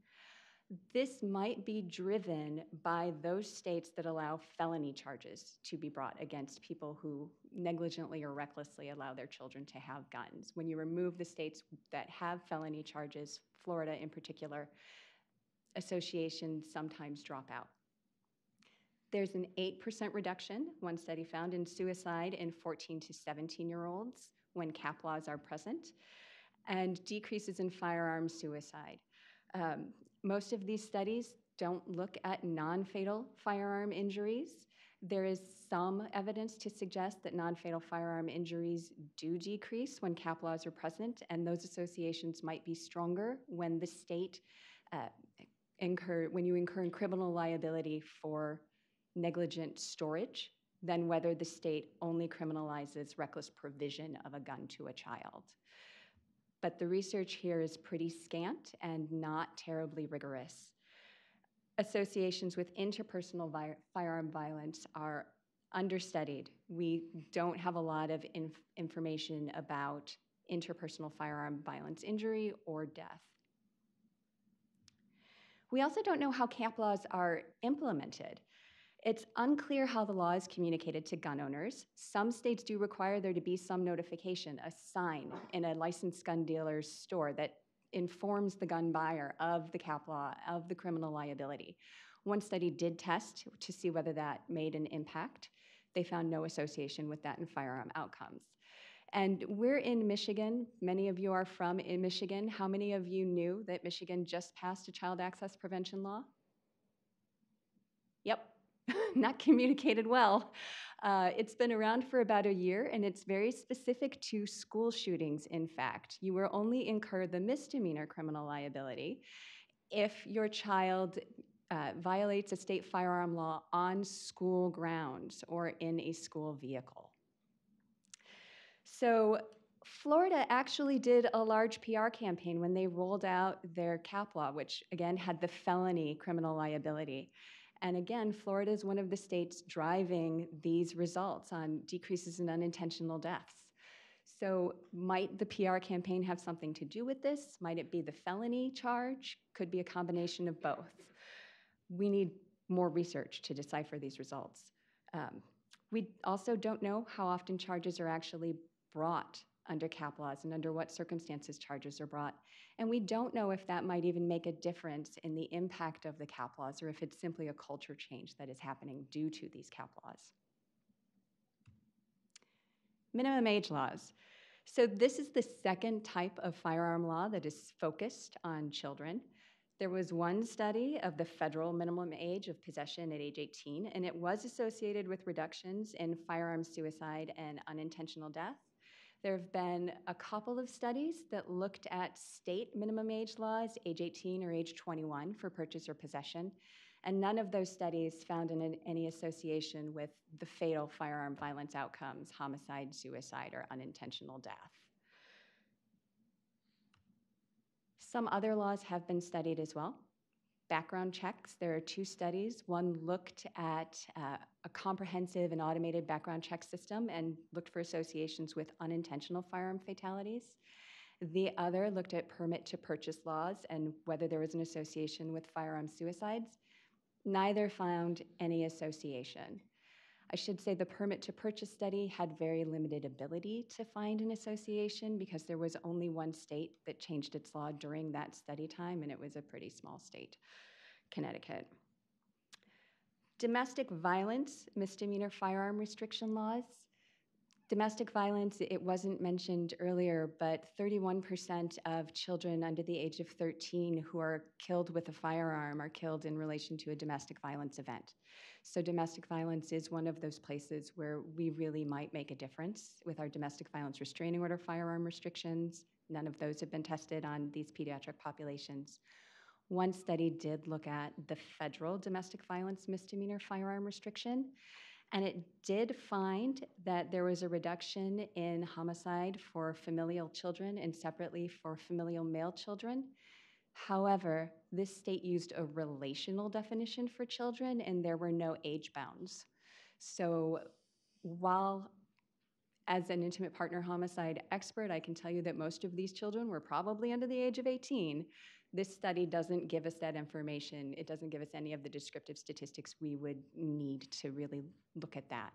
This might be driven by those states that allow felony charges to be brought against people who negligently or recklessly allow their children to have guns. When you remove the states that have felony charges, Florida in particular, associations sometimes drop out. There's an 8% reduction, one study found, in suicide in 14 to 17-year-olds when cap laws are present, and decreases in firearm suicide. Most of these studies don't look at non-fatal firearm injuries. There is some evidence to suggest that non-fatal firearm injuries do decrease when cap laws are present, and those associations might be stronger when the state when you incur criminal liability for negligent storage than whether the state only criminalizes reckless provision of a gun to a child. But the research here is pretty scant and not terribly rigorous. Associations with interpersonal firearm violence are understudied. We don't have a lot of information about interpersonal firearm violence injury or death. We also don't know how cap laws are implemented. It's unclear how the law is communicated to gun owners. Some states do require there to be some notification, a sign in a licensed gun dealer's store that informs the gun buyer of the cap law, of the criminal liability. One study did test to see whether that made an impact. They found no association with that in firearm outcomes. And we're in Michigan. Many of you are from in Michigan. How many of you knew that Michigan just passed a child access prevention law? Yep. Not communicated well. It's been around for about a year, and it's very specific to school shootings, in fact. You will only incur the misdemeanor criminal liability if your child violates a state firearm law on school grounds or in a school vehicle. So Florida actually did a large PR campaign when they rolled out their cap law, which again had the felony criminal liability. And again, Florida is one of the states driving these results on decreases in unintentional deaths. So might the PR campaign have something to do with this? Might it be the felony charge? Could be a combination of both. We need more research to decipher these results. We also don't know how often charges are actually brought under cap laws and under what circumstances charges are brought. And we don't know if that might even make a difference in the impact of the cap laws or if it's simply a culture change that is happening due to these cap laws. Minimum age laws. So this is the second type of firearm law that is focused on children. There was one study of the federal minimum age of possession at age 18, and it was associated with reductions in firearm suicide and unintentional death. There have been a couple of studies that looked at state minimum age laws, age 18 or age 21 for purchase or possession, and none of those studies found any association with the fatal firearm violence outcomes, homicide, suicide, or unintentional death. Some other laws have been studied as well. Background checks, there are two studies. One looked at a comprehensive and automated background check system and looked for associations with unintentional firearm fatalities. The other looked at permit to purchase laws and whether there was an association with firearm suicides. Neither found any association. I should say the permit to purchase study had very limited ability to find an association because there was only one state that changed its law during that study time, and it was a pretty small state, Connecticut. Domestic violence, misdemeanor firearm restriction laws. Domestic violence, it wasn't mentioned earlier, but 31% of children under the age of 13 who are killed with a firearm are killed in relation to a domestic violence event. So domestic violence is one of those places where we really might make a difference with our domestic violence restraining order firearm restrictions. None of those have been tested on these pediatric populations. One study did look at the federal domestic violence misdemeanor firearm restriction, and it did find that there was a reduction in homicide for familial children and separately for familial male children. However, this state used a relational definition for children, and there were no age bounds. So while as an intimate partner homicide expert, I can tell you that most of these children were probably under the age of 18. This study doesn't give us that information. It doesn't give us any of the descriptive statistics we would need to really look at that.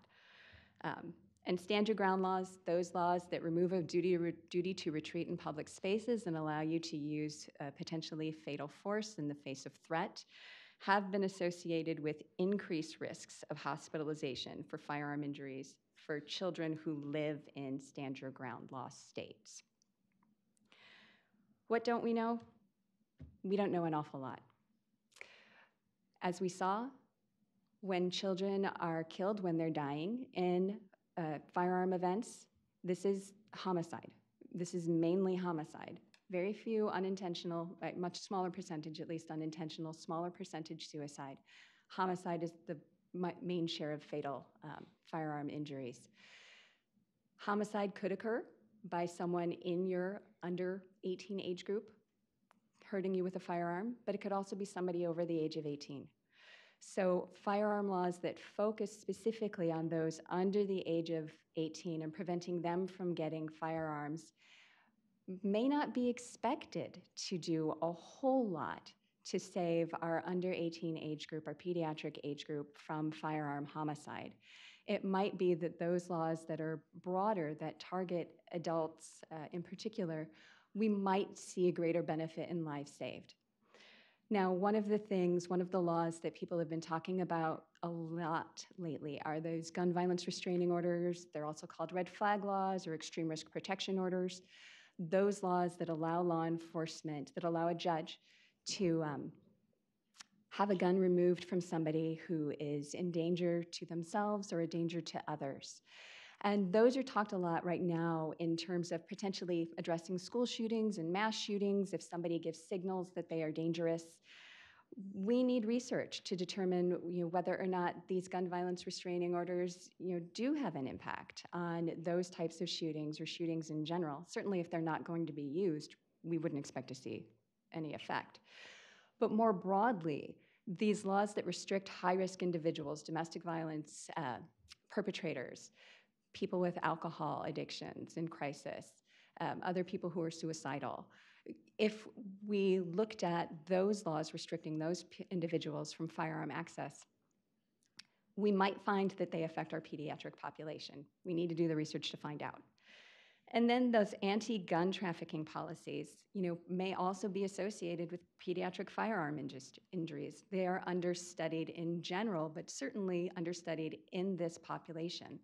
And stand your ground laws, those laws that remove a duty to retreat in public spaces and allow you to use potentially fatal force in the face of threat, have been associated with increased risks of hospitalization for firearm injuries for children who live in stand your ground law states. What don't we know? We don't know an awful lot. As we saw, when children are killed when they're dying in firearm events, this is homicide. This is mainly homicide. Very few unintentional, much smaller percentage, at least unintentional, smaller percentage suicide. Homicide is the main share of fatal firearm injuries. Homicide could occur by someone in your under 18 age group hurting you with a firearm, but it could also be somebody over the age of 18. So firearm laws that focus specifically on those under the age of 18 and preventing them from getting firearms may not be expected to do a whole lot to save our under 18 age group, our pediatric age group, from firearm homicide. It might be that those laws that are broader, that target adults in particular, we might see a greater benefit in lives saved. Now, one of the laws that people have been talking about a lot lately are those gun violence restraining orders. They're also called red flag laws or extreme risk protection orders. Those laws that allow law enforcement, that allow a judge to have a gun removed from somebody who is in danger to themselves or a danger to others. And those are talked a lot right now in terms of potentially addressing school shootings and mass shootings if somebody gives signals that they are dangerous. We need research to determine whether or not these gun violence restraining orders do have an impact on those types of shootings or shootings in general. Certainly if they're not going to be used, we wouldn't expect to see any effect. But more broadly, these laws that restrict high-risk individuals, domestic violence perpetrators, people with alcohol addictions in crisis, other people who are suicidal. If we looked at those laws restricting those individuals from firearm access, we might find that they affect our pediatric population. We need to do the research to find out. And then those anti-gun trafficking policies, may also be associated with pediatric firearm injuries. They are understudied in general, but certainly understudied in this population.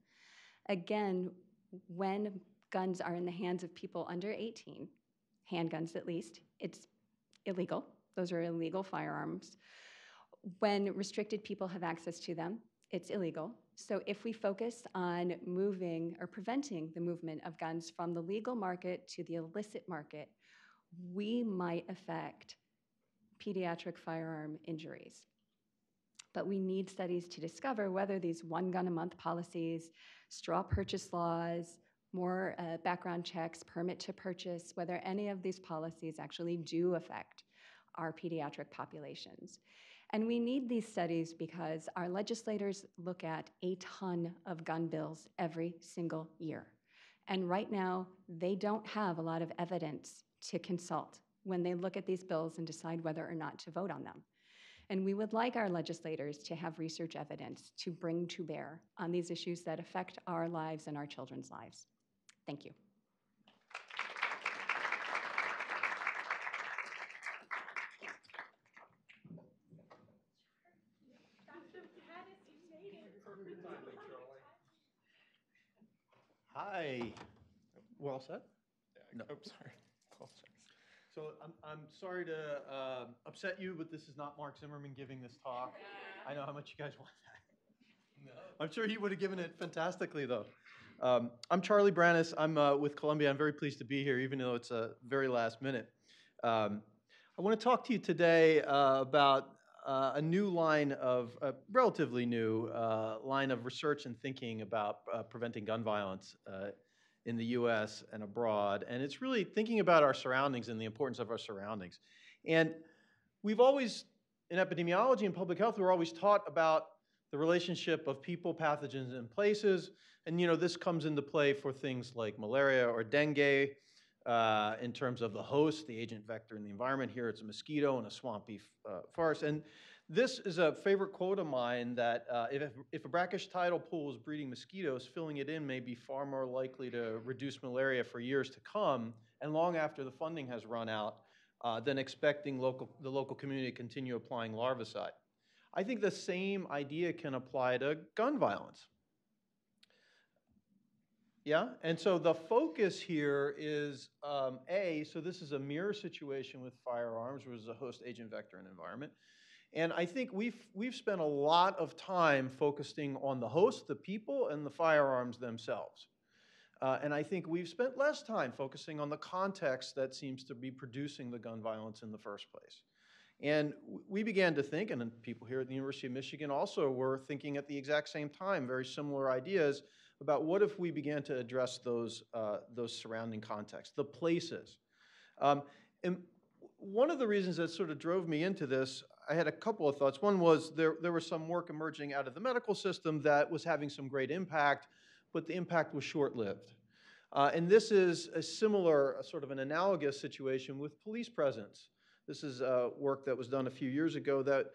Again, when guns are in the hands of people under 18, handguns at least, it's illegal. Those are illegal firearms. When restricted people have access to them, it's illegal. So if we focus on moving or preventing the movement of guns from the legal market to the illicit market, we might affect pediatric firearm injuries. But we need studies to discover whether these one gun a month policies, straw purchase laws, more background checks, permit to purchase, whether any of these policies actually do affect our pediatric populations. And we need these studies because our legislators look at a ton of gun bills every single year. And right now, they don't have a lot of evidence to consult when they look at these bills and decide whether or not to vote on them. And we would like our legislators to have research evidence to bring to bear on these issues that affect our lives and our children's lives. Thank you. Hi. We're all set? No. Oh, sorry. Apologize. So I'm sorry to upset you, but this is not Mark Zimmerman giving this talk. I know how much you guys want that. No. I'm sure he would have given it fantastically, though. I'm Charlie Brannis. I'm with Columbia. I'm very pleased to be here, even though it's a very last minute. I want to talk to you today about a new line of, relatively new line of research and thinking about preventing gun violence in the US and abroad. And it's really thinking about our surroundings and the importance of our surroundings. And we've always, in epidemiology and public health, we're always taught about the relationship of people, pathogens, and places. And this comes into play for things like malaria or dengue in terms of the host, the agent vector in the environment. Here it's a mosquito in a swampy forest. And this is a favorite quote of mine that if a brackish tidal pool is breeding mosquitoes, filling it in may be far more likely to reduce malaria for years to come and long after the funding has run out than expecting the local community to continue applying larvicide. I think the same idea can apply to gun violence. Yeah, and so the focus here is so this is a mirror situation with firearms, which is a host, agent, vector, and environment. And I think we've spent a lot of time focusing on the host, the people, and the firearms themselves. And I think we've spent less time focusing on the context that seems to be producing the gun violence in the first place. And we began to think, and people here at the University of Michigan also were thinking at the exact same time, very similar ideas about what if we began to address those surrounding contexts, the places. And one of the reasons that sort of drove me into this, I had a couple of thoughts. One was there was some work emerging out of the medical system that was having some great impact, but the impact was short-lived. And this is a similar, sort of an analogous situation with police presence. This is work that was done a few years ago that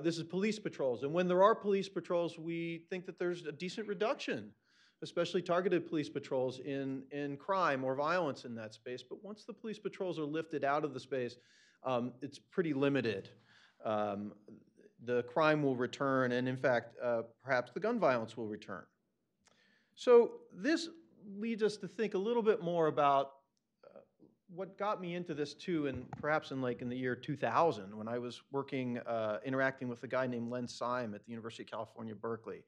this is police patrols. And when there are police patrols, we think that there's a decent reduction, especially targeted police patrols in crime or violence in that space. But once the police patrols are lifted out of the space, it's pretty limited. The crime will return, and in fact, perhaps the gun violence will return. So this leads us to think a little bit more about what got me into this too, and perhaps in the year 2000, when I was working, interacting with a guy named Len Syme at the University of California, Berkeley.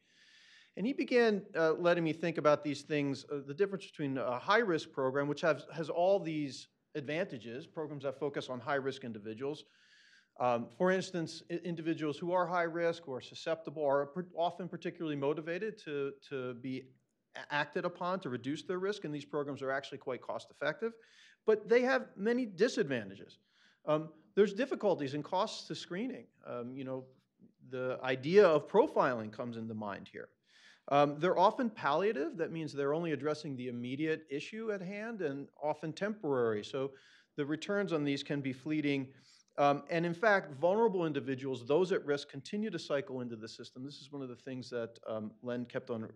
And he began letting me think about these things, the difference between a high-risk program, which has all these advantages, programs that focus on high-risk individuals. For instance, individuals who are high risk or susceptible are often particularly motivated to be acted upon to reduce their risk, and these programs are actually quite cost-effective. But they have many disadvantages. There's difficulties and costs to screening. The idea of profiling comes into mind here. They're often palliative. That means they're only addressing the immediate issue at hand and often temporary. So the returns on these can be fleeting. And in fact, vulnerable individuals, those at risk, continue to cycle into the system. This is one of the things that Len kept on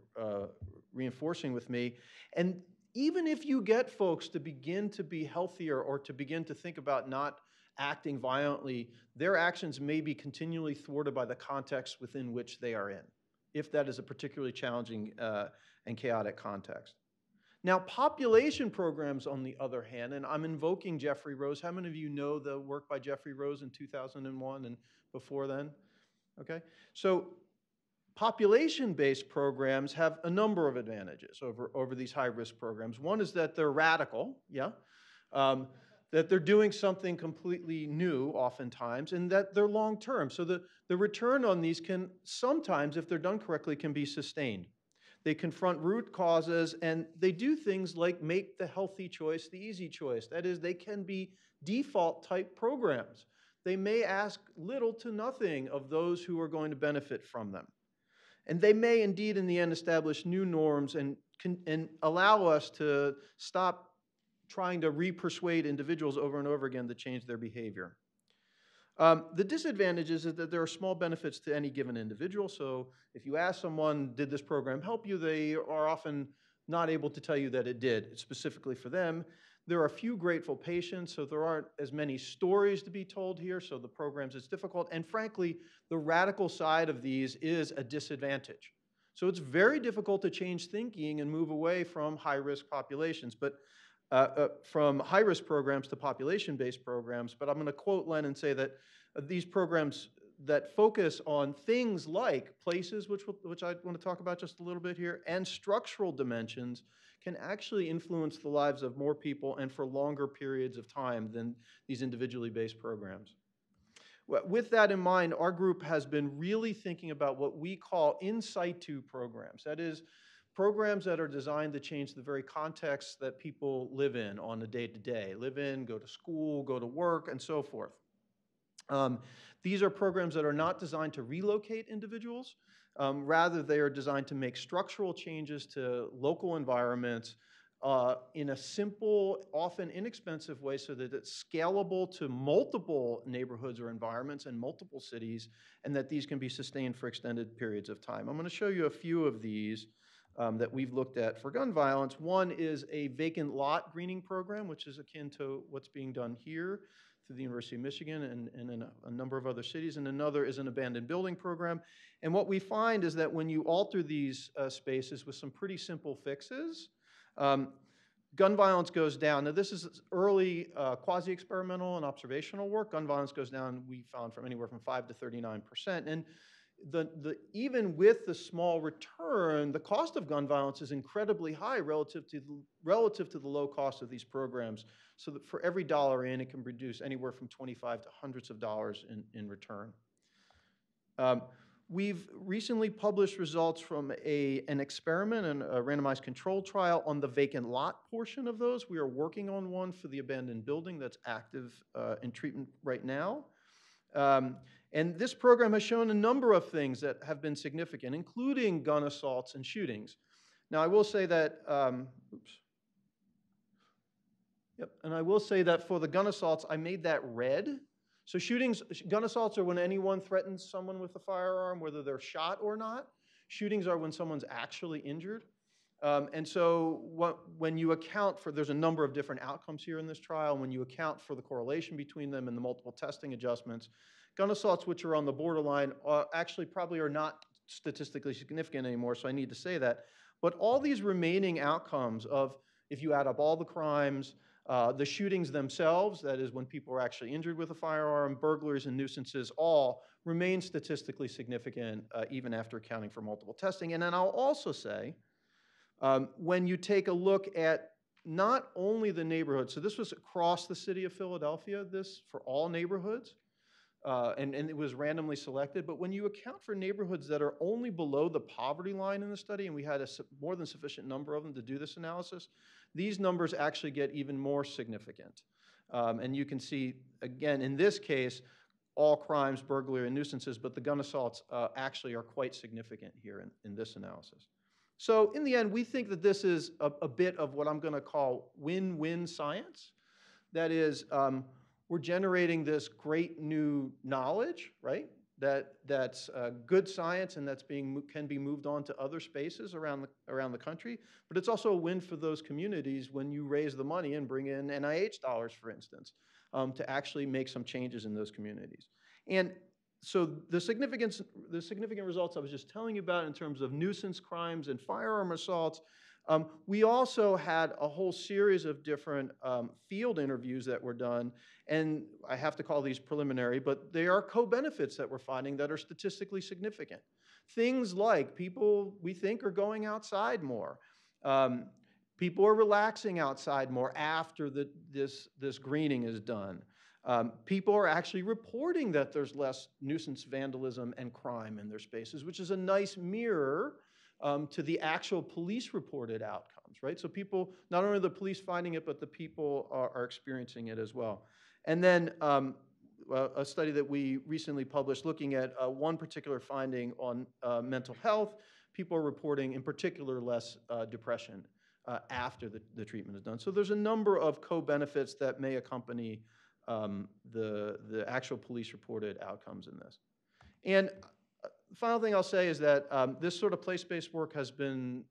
reinforcing with me. And even if you get folks to begin to be healthier or to begin to think about not acting violently, their actions may be continually thwarted by the context within which they are in, if that is a particularly challenging and chaotic context. Now, population programs, on the other hand, and I'm invoking Jeffrey Rose. How many of you know the work by Jeffrey Rose in 2001 and before then? Okay, so population-based programs have a number of advantages over these high-risk programs. One is that they're radical, that they're doing something completely new oftentimes, and that they're long-term. So the return on these can sometimes, if they're done correctly, can be sustained. They confront root causes, and they do things like make the healthy choice the easy choice. That is, they can be default-type programs. They may ask little to nothing of those who are going to benefit from them. And they may indeed, in the end, establish new norms and allow us to stop trying to re-persuade individuals over and over again to change their behavior. The disadvantage is that there are small benefits to any given individual. So if you ask someone, did this program help you, they are often not able to tell you that it did, specifically for them. There are few grateful patients, so there aren't as many stories to be told here, so the programs, it's difficult. And frankly, the radical side of these is a disadvantage. So it's very difficult to change thinking and move away from high-risk populations, but from high-risk programs to population-based programs. But I'm going to quote Len and say that these programs that focus on things like places, which I want to talk about just a little bit here, and structural dimensions can actually influence the lives of more people and for longer periods of time than these individually based programs. With that in mind, our group has been really thinking about what we call in situ programs. That is, programs that are designed to change the very context that people live in on a day-to-day, live in, go to school, go to work, and so forth. These are programs that are not designed to relocate individuals. Rather, they are designed to make structural changes to local environments in a simple, often inexpensive way so that it's scalable to multiple neighborhoods or environments and multiple cities, and that these can be sustained for extended periods of time. I'm going to show you a few of these that we've looked at for gun violence. One is a vacant lot greening program, which is akin to what's being done here through the University of Michigan and in a number of other cities. And another is an abandoned building program. And what we find is that when you alter these spaces with some pretty simple fixes, gun violence goes down. Now, this is early quasi-experimental and observational work. Gun violence goes down, we found, from anywhere from 5 to 39%. And even with the small return, the cost of gun violence is incredibly high relative to the low cost of these programs. So that for every dollar in, it can reduce anywhere from 25 to hundreds of dollars in return. We've recently published results from an experiment and a randomized control trial on the vacant lot portion of those. We are working on one for the abandoned building that's active in treatment right now. And this program has shown a number of things that have been significant, including gun assaults and shootings. Now, I will say that, and I will say that for the gun assaults, I made that red. So gun assaults are when anyone threatens someone with a firearm, whether they're shot or not. Shootings are when someone's actually injured. And so when you account for, there's a number of different outcomes here in this trial, when you account for the correlation between them and the multiple testing adjustments, gun assaults, which are on the borderline, actually probably are not statistically significant anymore, so I need to say that. But all these remaining outcomes of, if you add up all the crimes, the shootings themselves, that is when people are actually injured with a firearm, burglaries and nuisances, all remain statistically significant even after accounting for multiple testing. And then I'll also say, when you take a look at not only the neighborhoods, so this was across the city of Philadelphia, this for all neighborhoods, and it was randomly selected, but when you account for neighborhoods that are only below the poverty line in the study, and we had a more than sufficient number of them to do this analysis, these numbers actually get even more significant. And you can see, again, in this case, all crimes, burglary, and nuisances, but the gun assaults actually are quite significant here in this analysis. So in the end, we think that this is a bit of what I'm going to call win-win science. That is, we're generating this great new knowledge, right? That's good science and can be moved on to other spaces around the country. But it's also a win for those communities when you raise the money and bring in NIH dollars, for instance, to actually make some changes in those communities. And so the significant results I was just telling you about in terms of nuisance crimes and firearm assaults, we also had a whole series of different field interviews that were done, and I have to call these preliminary, but they are co-benefits that we're finding that are statistically significant. Things like people, we think, are going outside more. People are relaxing outside more after this greening is done. People are actually reporting that there's less nuisance vandalism and crime in their spaces, which is a nice mirror to the actual police reported outcomes, right? So people, not only the police finding it, but the people are experiencing it as well. And then a study that we recently published looking at one particular finding on mental health, people are reporting in particular less depression after the treatment is done. So there's a number of co-benefits that may accompany the actual police reported outcomes in this. And the final thing I'll say is that this sort of place-based work has been,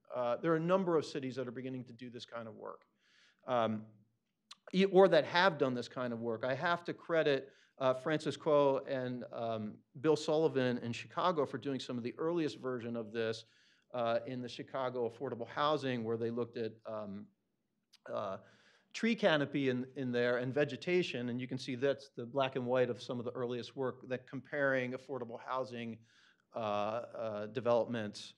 there are a number of cities that are beginning to do this kind of work, or that have done this kind of work. I have to credit Francis Kuo and Bill Sullivan in Chicago for doing some of the earliest version of this in the Chicago affordable housing, where they looked at tree canopy in there and vegetation, and you can see that's the black and white of some of the earliest work that comparing affordable housing developments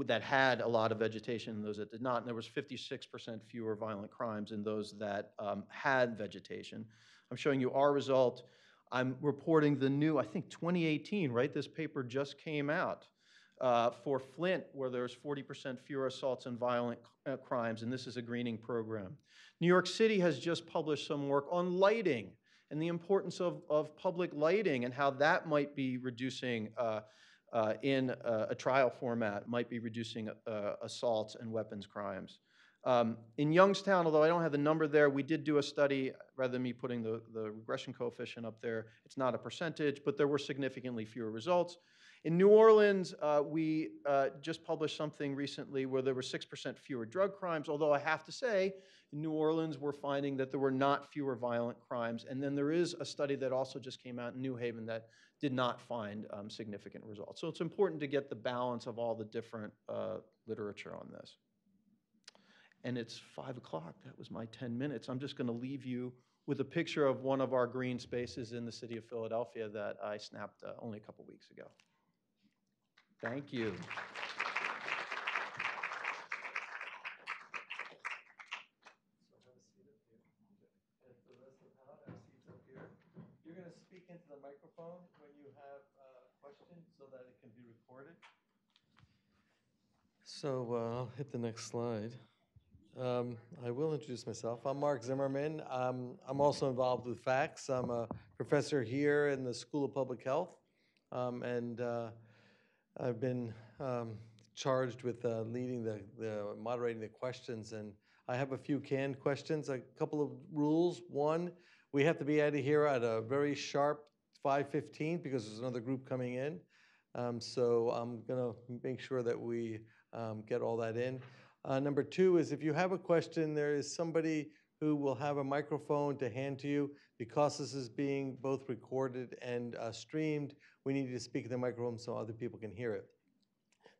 that had a lot of vegetation and those that did not, and there was 56% fewer violent crimes in those that had vegetation. I'm showing you our result. I'm reporting the new, I think 2018, right? This paper just came out for Flint, where there's 40% fewer assaults and violent crimes, and this is a greening program. New York City has just published some work on lighting and the importance of public lighting and how that might be reducing in a trial format, might be reducing assaults and weapons crimes. In Youngstown, although I don't have the number there, we did do a study, rather than me putting the regression coefficient up there, it's not a percentage, but there were significantly fewer results. In New Orleans, we just published something recently where there were 6% fewer drug crimes, although I have to say, in New Orleans, we're finding that there were not fewer violent crimes. And then there is a study that also just came out in New Haven that did not find significant results. So it's important to get the balance of all the different literature on this. And it's 5 o'clock. That was my 10 minutes. I'm just going to leave you with a picture of one of our green spaces in the city of Philadelphia that I snapped only a couple weeks ago. Thank you. You're going to speak into the microphone when you have questions so that it can be recorded. So I'll hit the next slide. I will introduce myself. I'm Mark Zimmerman. I'm also involved with FACS. I'm a professor here in the School of Public Health, and I've been charged with leading moderating the questions, and I have a few canned questions. A couple of rules. One, we have to be out of here at a very sharp 5:15 because there's another group coming in. So I'm going to make sure that we get all that in. Number two is if you have a question, there is somebody who will have a microphone to hand to you. Because this is being both recorded and streamed, we need you to speak in the microphone so other people can hear it.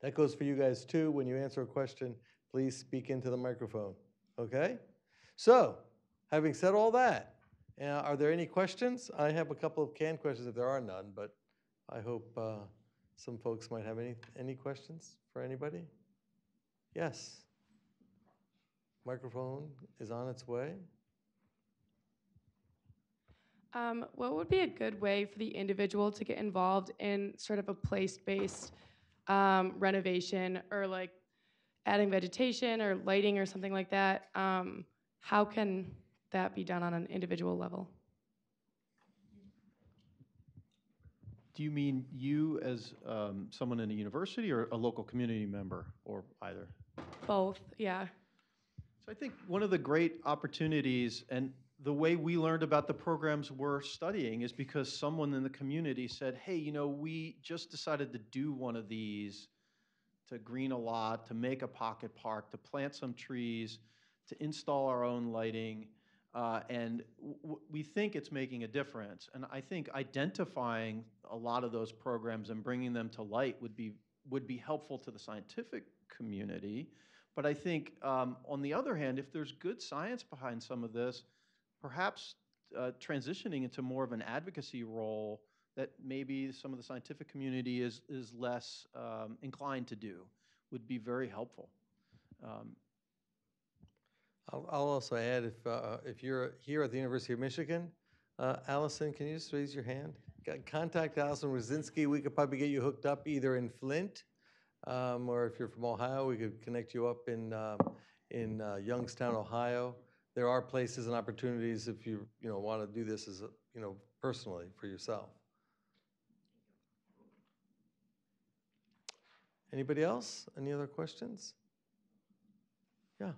That goes for you guys too. When you answer a question, please speak into the microphone, okay? So, having said all that, are there any questions? I have a couple of canned questions if there are none, but I hope some folks might have any questions for anybody. Yes. Microphone is on its way. What would be a good way for the individual to get involved in sort of a place-based renovation or like adding vegetation or lighting or something like that? How can that be done on an individual level? Do you mean you as someone in a university or a local community member, or either? Both, yeah. So I think one of the great opportunities, and the way we learned about the programs we're studying, is because someone in the community said, hey, you know, we just decided to do one of these, to green a lot, to make a pocket park, to plant some trees, to install our own lighting, and we think it's making a difference. And I think identifying a lot of those programs and bringing them to light would be helpful to the scientific community. But I think, on the other hand, if there's good science behind some of this, perhaps transitioning into more of an advocacy role that maybe some of the scientific community is less inclined to do would be very helpful. I'll also add, if you're here at the University of Michigan, Allison, can you just raise your hand? Contact Allison Rosinski. We could probably get you hooked up either in Flint, or if you're from Ohio, we could connect you up in Youngstown, Ohio. There are places and opportunities if you want to do this as personally for yourself. Anybody else? Any other questions? Yeah.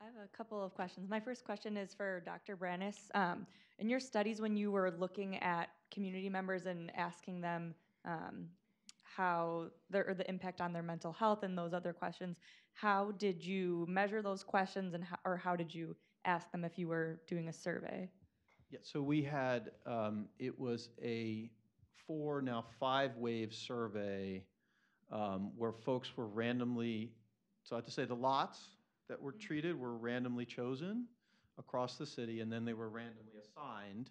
I have have a couple of questions. My first question is for Dr. Branis. In your studies, when you were looking at community members and asking them how or the impact on their mental health and those other questions, how did you measure those questions, and or how did you ask them if you were doing a survey? Yeah, so we had, it was a 5-wave survey where folks were randomly, so I have to say the lots that were treated were randomly chosen across the city, and then they were randomly assigned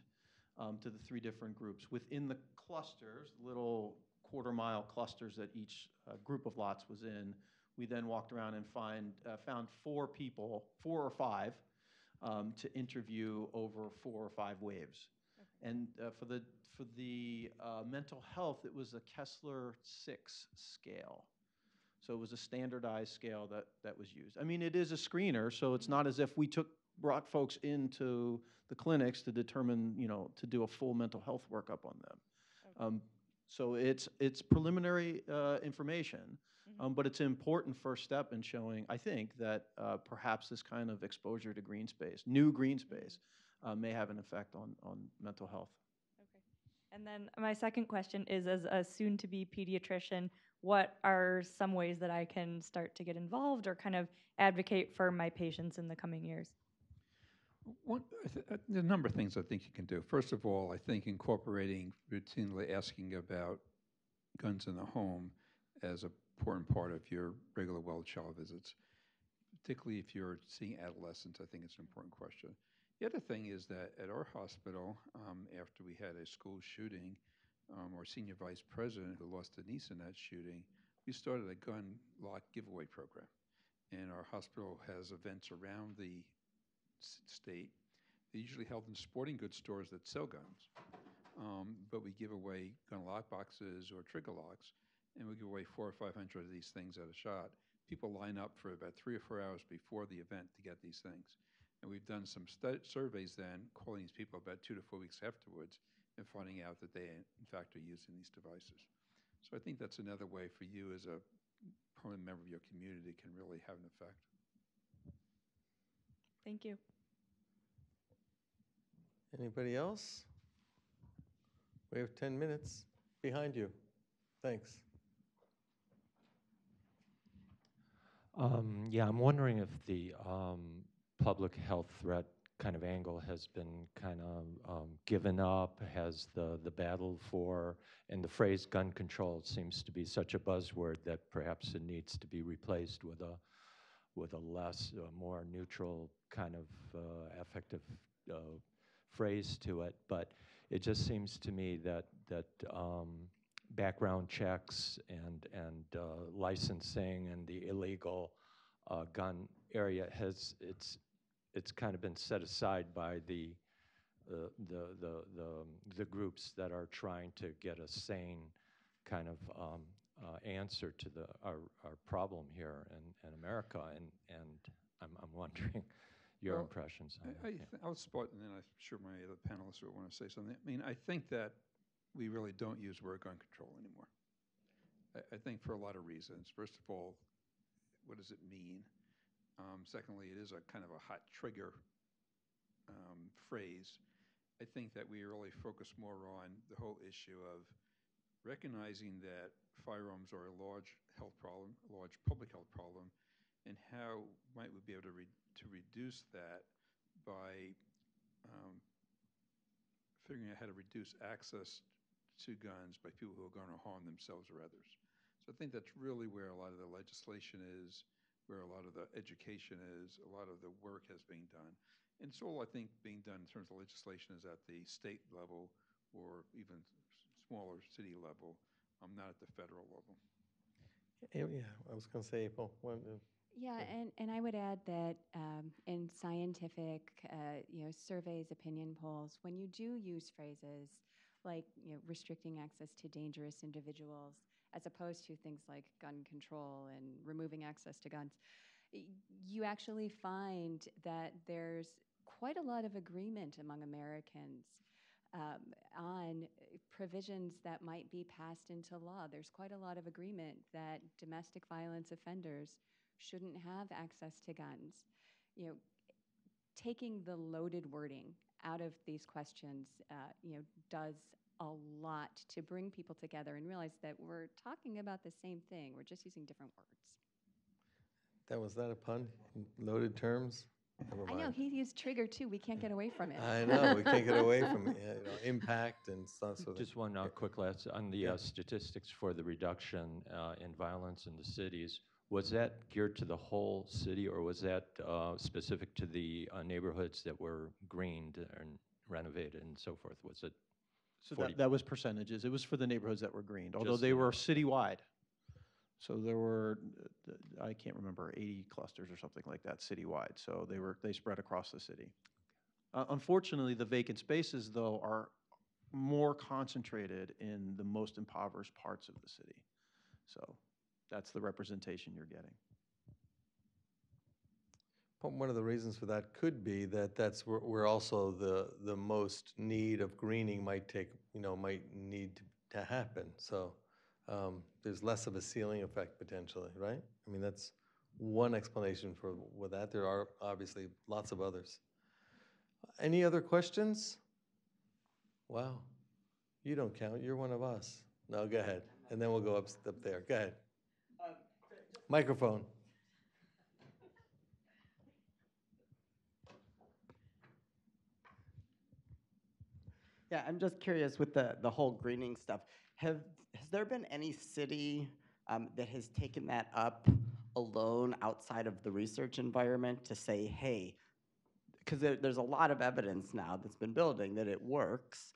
to the 3 different groups. Within the clusters, little quarter-mile clusters that each group of lots was in, we then walked around and found 4 people, 4 or 5, to interview over 4 or 5 waves. Okay. And for the mental health, it was a Kessler 6 scale. So it was a standardized scale that was used. I mean, it is a screener, so it's not as if we brought folks into the clinics to determine, to do a full mental health workup on them. Okay. So it's preliminary information, but it's an important first step in showing, I think, that perhaps this kind of exposure to green space, new green space, may have an effect on mental health. Okay. And then my second question is, as a soon-to-be pediatrician, what are some ways that I can start to get involved or kind of advocate for my patients in the coming years? There are a number of things I think you can do. First of all, I think incorporating routinely asking about guns in the home as an important part of your regular well-child visits, particularly if you're seeing adolescents. I think it's an important question. The other thing is that at our hospital, after we had a school shooting, our senior vice president, who lost a niece in that shooting, we started a gun lock giveaway program. And our hospital has events around the state. They're usually held in sporting goods stores that sell guns. But we give away gun lock boxes or trigger locks, and we give away 400 or 500 of these things at a shot. People line up for about 3 or 4 hours before the event to get these things. And we've done some surveys then, calling these people about 2 to 4 weeks afterwards, and finding out that they, in fact, are using these devices. So I think that's another way for you as a prominent member of your community can really have an effect. Thank you. Anybody else? We have 10 minutes behind you. Thanks. Yeah, I'm wondering if the public health threat kind of angle has been kind of given up. Has the battle for, and the phrase gun control seems to be such a buzzword that perhaps it needs to be replaced with a less, more neutral kind of affective phrase to it. But it just seems to me that background checks and licensing and the illegal gun area it's kind of been set aside by the groups that are trying to get a sane kind of answer to our problem here in America, and I'm wondering your impressions on that. I'll spot, and then I'm sure my other panelists will want to say something. I mean, I think that we really don't use word gun control anymore. I think for a lot of reasons. First of all, what does it mean? Secondly, it is a kind of a hot trigger phrase. I think that we really focus more on the whole issue of recognizing that firearms are a large health problem, a large public health problem, and how might we be able to reduce that by figuring out how to reduce access to guns by people who are going to harm themselves or others. So I think that's really where a lot of the legislation is, where a lot of the education is, a lot of the work has been done. And it's all, I think, being done in terms of legislation is at the state level or even smaller city level, not at the federal level. Yeah, I was going to say, April. Yeah, and I would add that in scientific, surveys, opinion polls, when you do use phrases like restricting access to dangerous individuals, as opposed to things like gun control and removing access to guns, you actually find that there's quite a lot of agreement among Americans on provisions that might be passed into law. There's quite a lot of agreement that domestic violence offenders shouldn't have access to guns. taking the loaded wording out of these questions, does a lot to bring people together and realize that we're talking about the same thing. We're just using different words. Was that a pun? Loaded terms? Never I know, mind. he used trigger too. We can't get away from it. I know, we can't get away from it. Impact and stuff. Just one quick last, on the statistics for the reduction in violence in the cities, was that geared to the whole city, or was that specific to the neighborhoods that were greened and renovated and so forth? Was it? So that was percentages. It was for the neighborhoods that were greened, although Just they the were neighborhoods. citywide. So there were, I can't remember, 80 clusters or something like that citywide. So they spread across the city. Unfortunately, the vacant spaces, though, are more concentrated in the most impoverished parts of the city. So that's the representation you're getting. One of the reasons for that could be that that's where also the most need of greening might need to happen. So there's less of a ceiling effect potentially, right? I mean, that's one explanation for that. There are obviously lots of others. Any other questions? Wow, you don't count. You're one of us. No, go ahead, and then we'll go up there. Go ahead. Microphone. Yeah, I'm just curious with the whole greening stuff. Has there been any city that has taken that up alone outside of the research environment to say, hey, because there's a lot of evidence now that's been building that it works,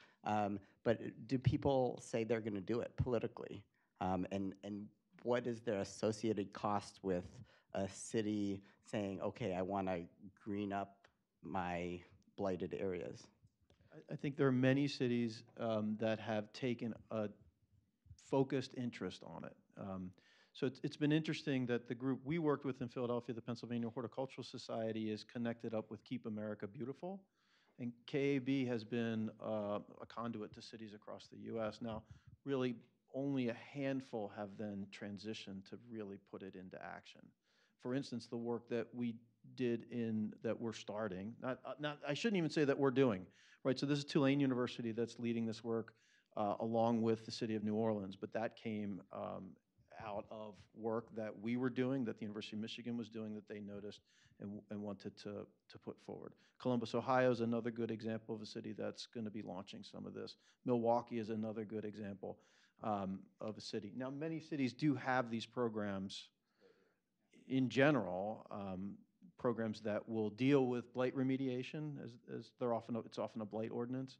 but do people say they're going to do it politically? And what is their associated cost with a city saying, okay, I want to green up my blighted areas? I think there are many cities that have taken a focused interest on it. So it's been interesting that the group we worked with in Philadelphia, the Pennsylvania Horticultural Society, is connected up with Keep America Beautiful. And KAB has been a conduit to cities across the U.S. Now, really, only a handful have then transitioned to really put it into action. For instance, the work that we did that we're starting, I shouldn't even say that we're doing, right? So this is Tulane University that's leading this work along with the city of New Orleans, but that came out of work that we were doing, that the University of Michigan was doing, that they noticed and wanted to put forward. Columbus, Ohio is another good example of a city that's going to be launching some of this. Milwaukee is another good example of a city. Now, many cities do have these programs in general, programs that will deal with blight remediation, as it's often a blight ordinance.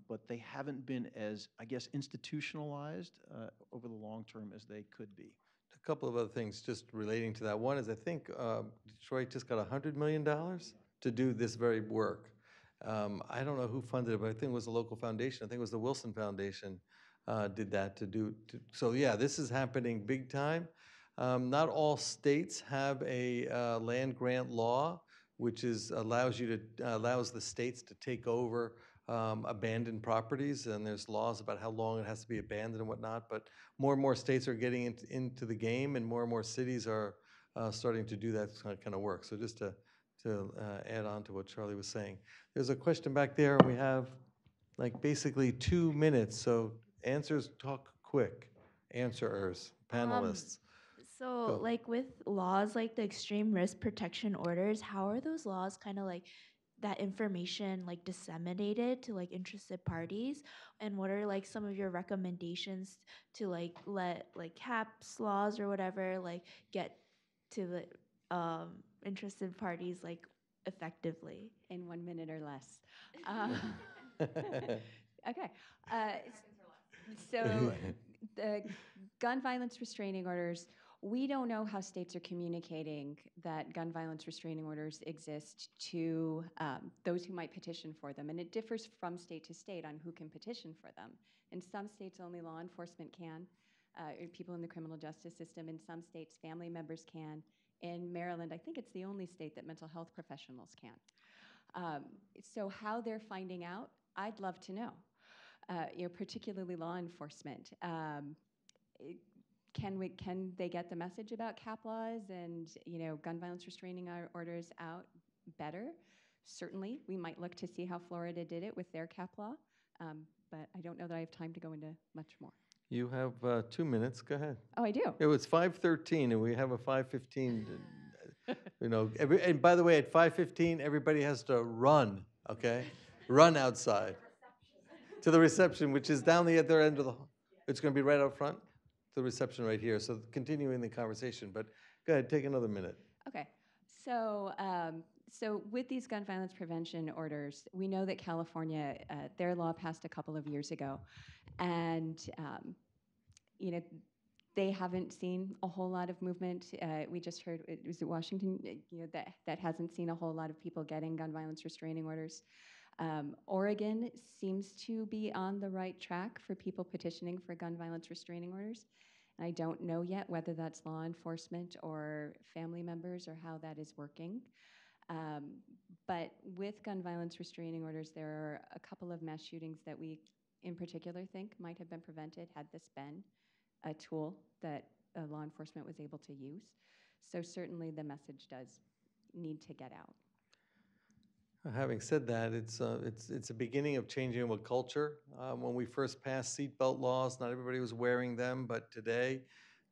But they haven't been as, I guess, institutionalized over the long term as they could be. A couple of other things just relating to that. One is I think Detroit just got $100 million to do this very work. I don't know who funded it, but I think it was a local foundation. I think it was the Wilson Foundation did that so yeah, this is happening big time. Not all states have a land grant law, which allows the states to take over abandoned properties, and there's laws about how long it has to be abandoned and whatnot. But more and more states are getting into the game, and more cities are starting to do that kind of work. So just to add on to what Charlie was saying, there's a question back there. We have like basically 2 minutes, so talk quick. Answerers, panelists. So, like with laws like the extreme risk protection orders, how are those laws kind of like that information like disseminated to like interested parties? And what are like some of your recommendations to like let like CAPS laws or whatever like get to the interested parties like effectively? In 1 minute or less. Okay. So the gun violence restraining orders, we don't know how states are communicating that gun violence restraining orders exist to those who might petition for them. And it differs from state to state on who can petition for them. In some states, only law enforcement can, or people in the criminal justice system. In some states, family members can. In Maryland, I think it's the only state that mental health professionals can. So how they're finding out, I'd love to know. Particularly law enforcement. Can they get the message about CAP laws and gun violence restraining orders out better. Certainly, we might look to see how Florida did it with their cap law, but I don't know that I have time to go into much more. You have 2 minutes. Go ahead. Oh, I do? It was 5:13, and we have a 5:15. And by the way, at 5:15, everybody has to run, okay? Run outside to the reception, which is down the other end of the hall. It's going to be right out front, the reception right here. So continuing the conversation, but go ahead, take another minute. Okay, so so with these gun violence prevention orders, we know that California, their law passed a couple of years ago, and you know, they haven't seen a whole lot of movement. We just heard it was Washington, you know, that hasn't seen a whole lot of people getting gun violence restraining orders. Oregon seems to be on the right track for people petitioning for gun violence restraining orders. And I don't know yet whether that's law enforcement or family members or how that is working. But with gun violence restraining orders, there are a couple of mass shootings that we in particular think might have been prevented had this been a tool that law enforcement was able to use. So certainly the message does need to get out. Having said that, it's a beginning of changing a culture. When we first passed seatbelt laws, not everybody was wearing them, but today,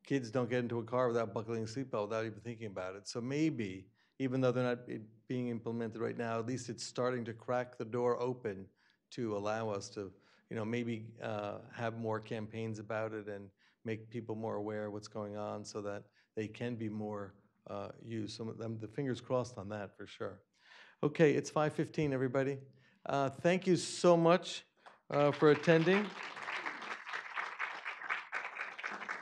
kids don't get into a car without buckling a seatbelt without even thinking about it. So maybe, even though they're not being implemented right now, at least it's starting to crack the door open to allow us to, you know, maybe have more campaigns about it and make people more aware of what's going on so that they can be more used. Some of them, the fingers crossed on that for sure. Okay, it's 5:15, everybody. Thank you so much for attending.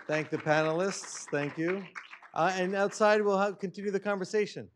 Thank the panelists. Thank you. And outside, we'll continue the conversation.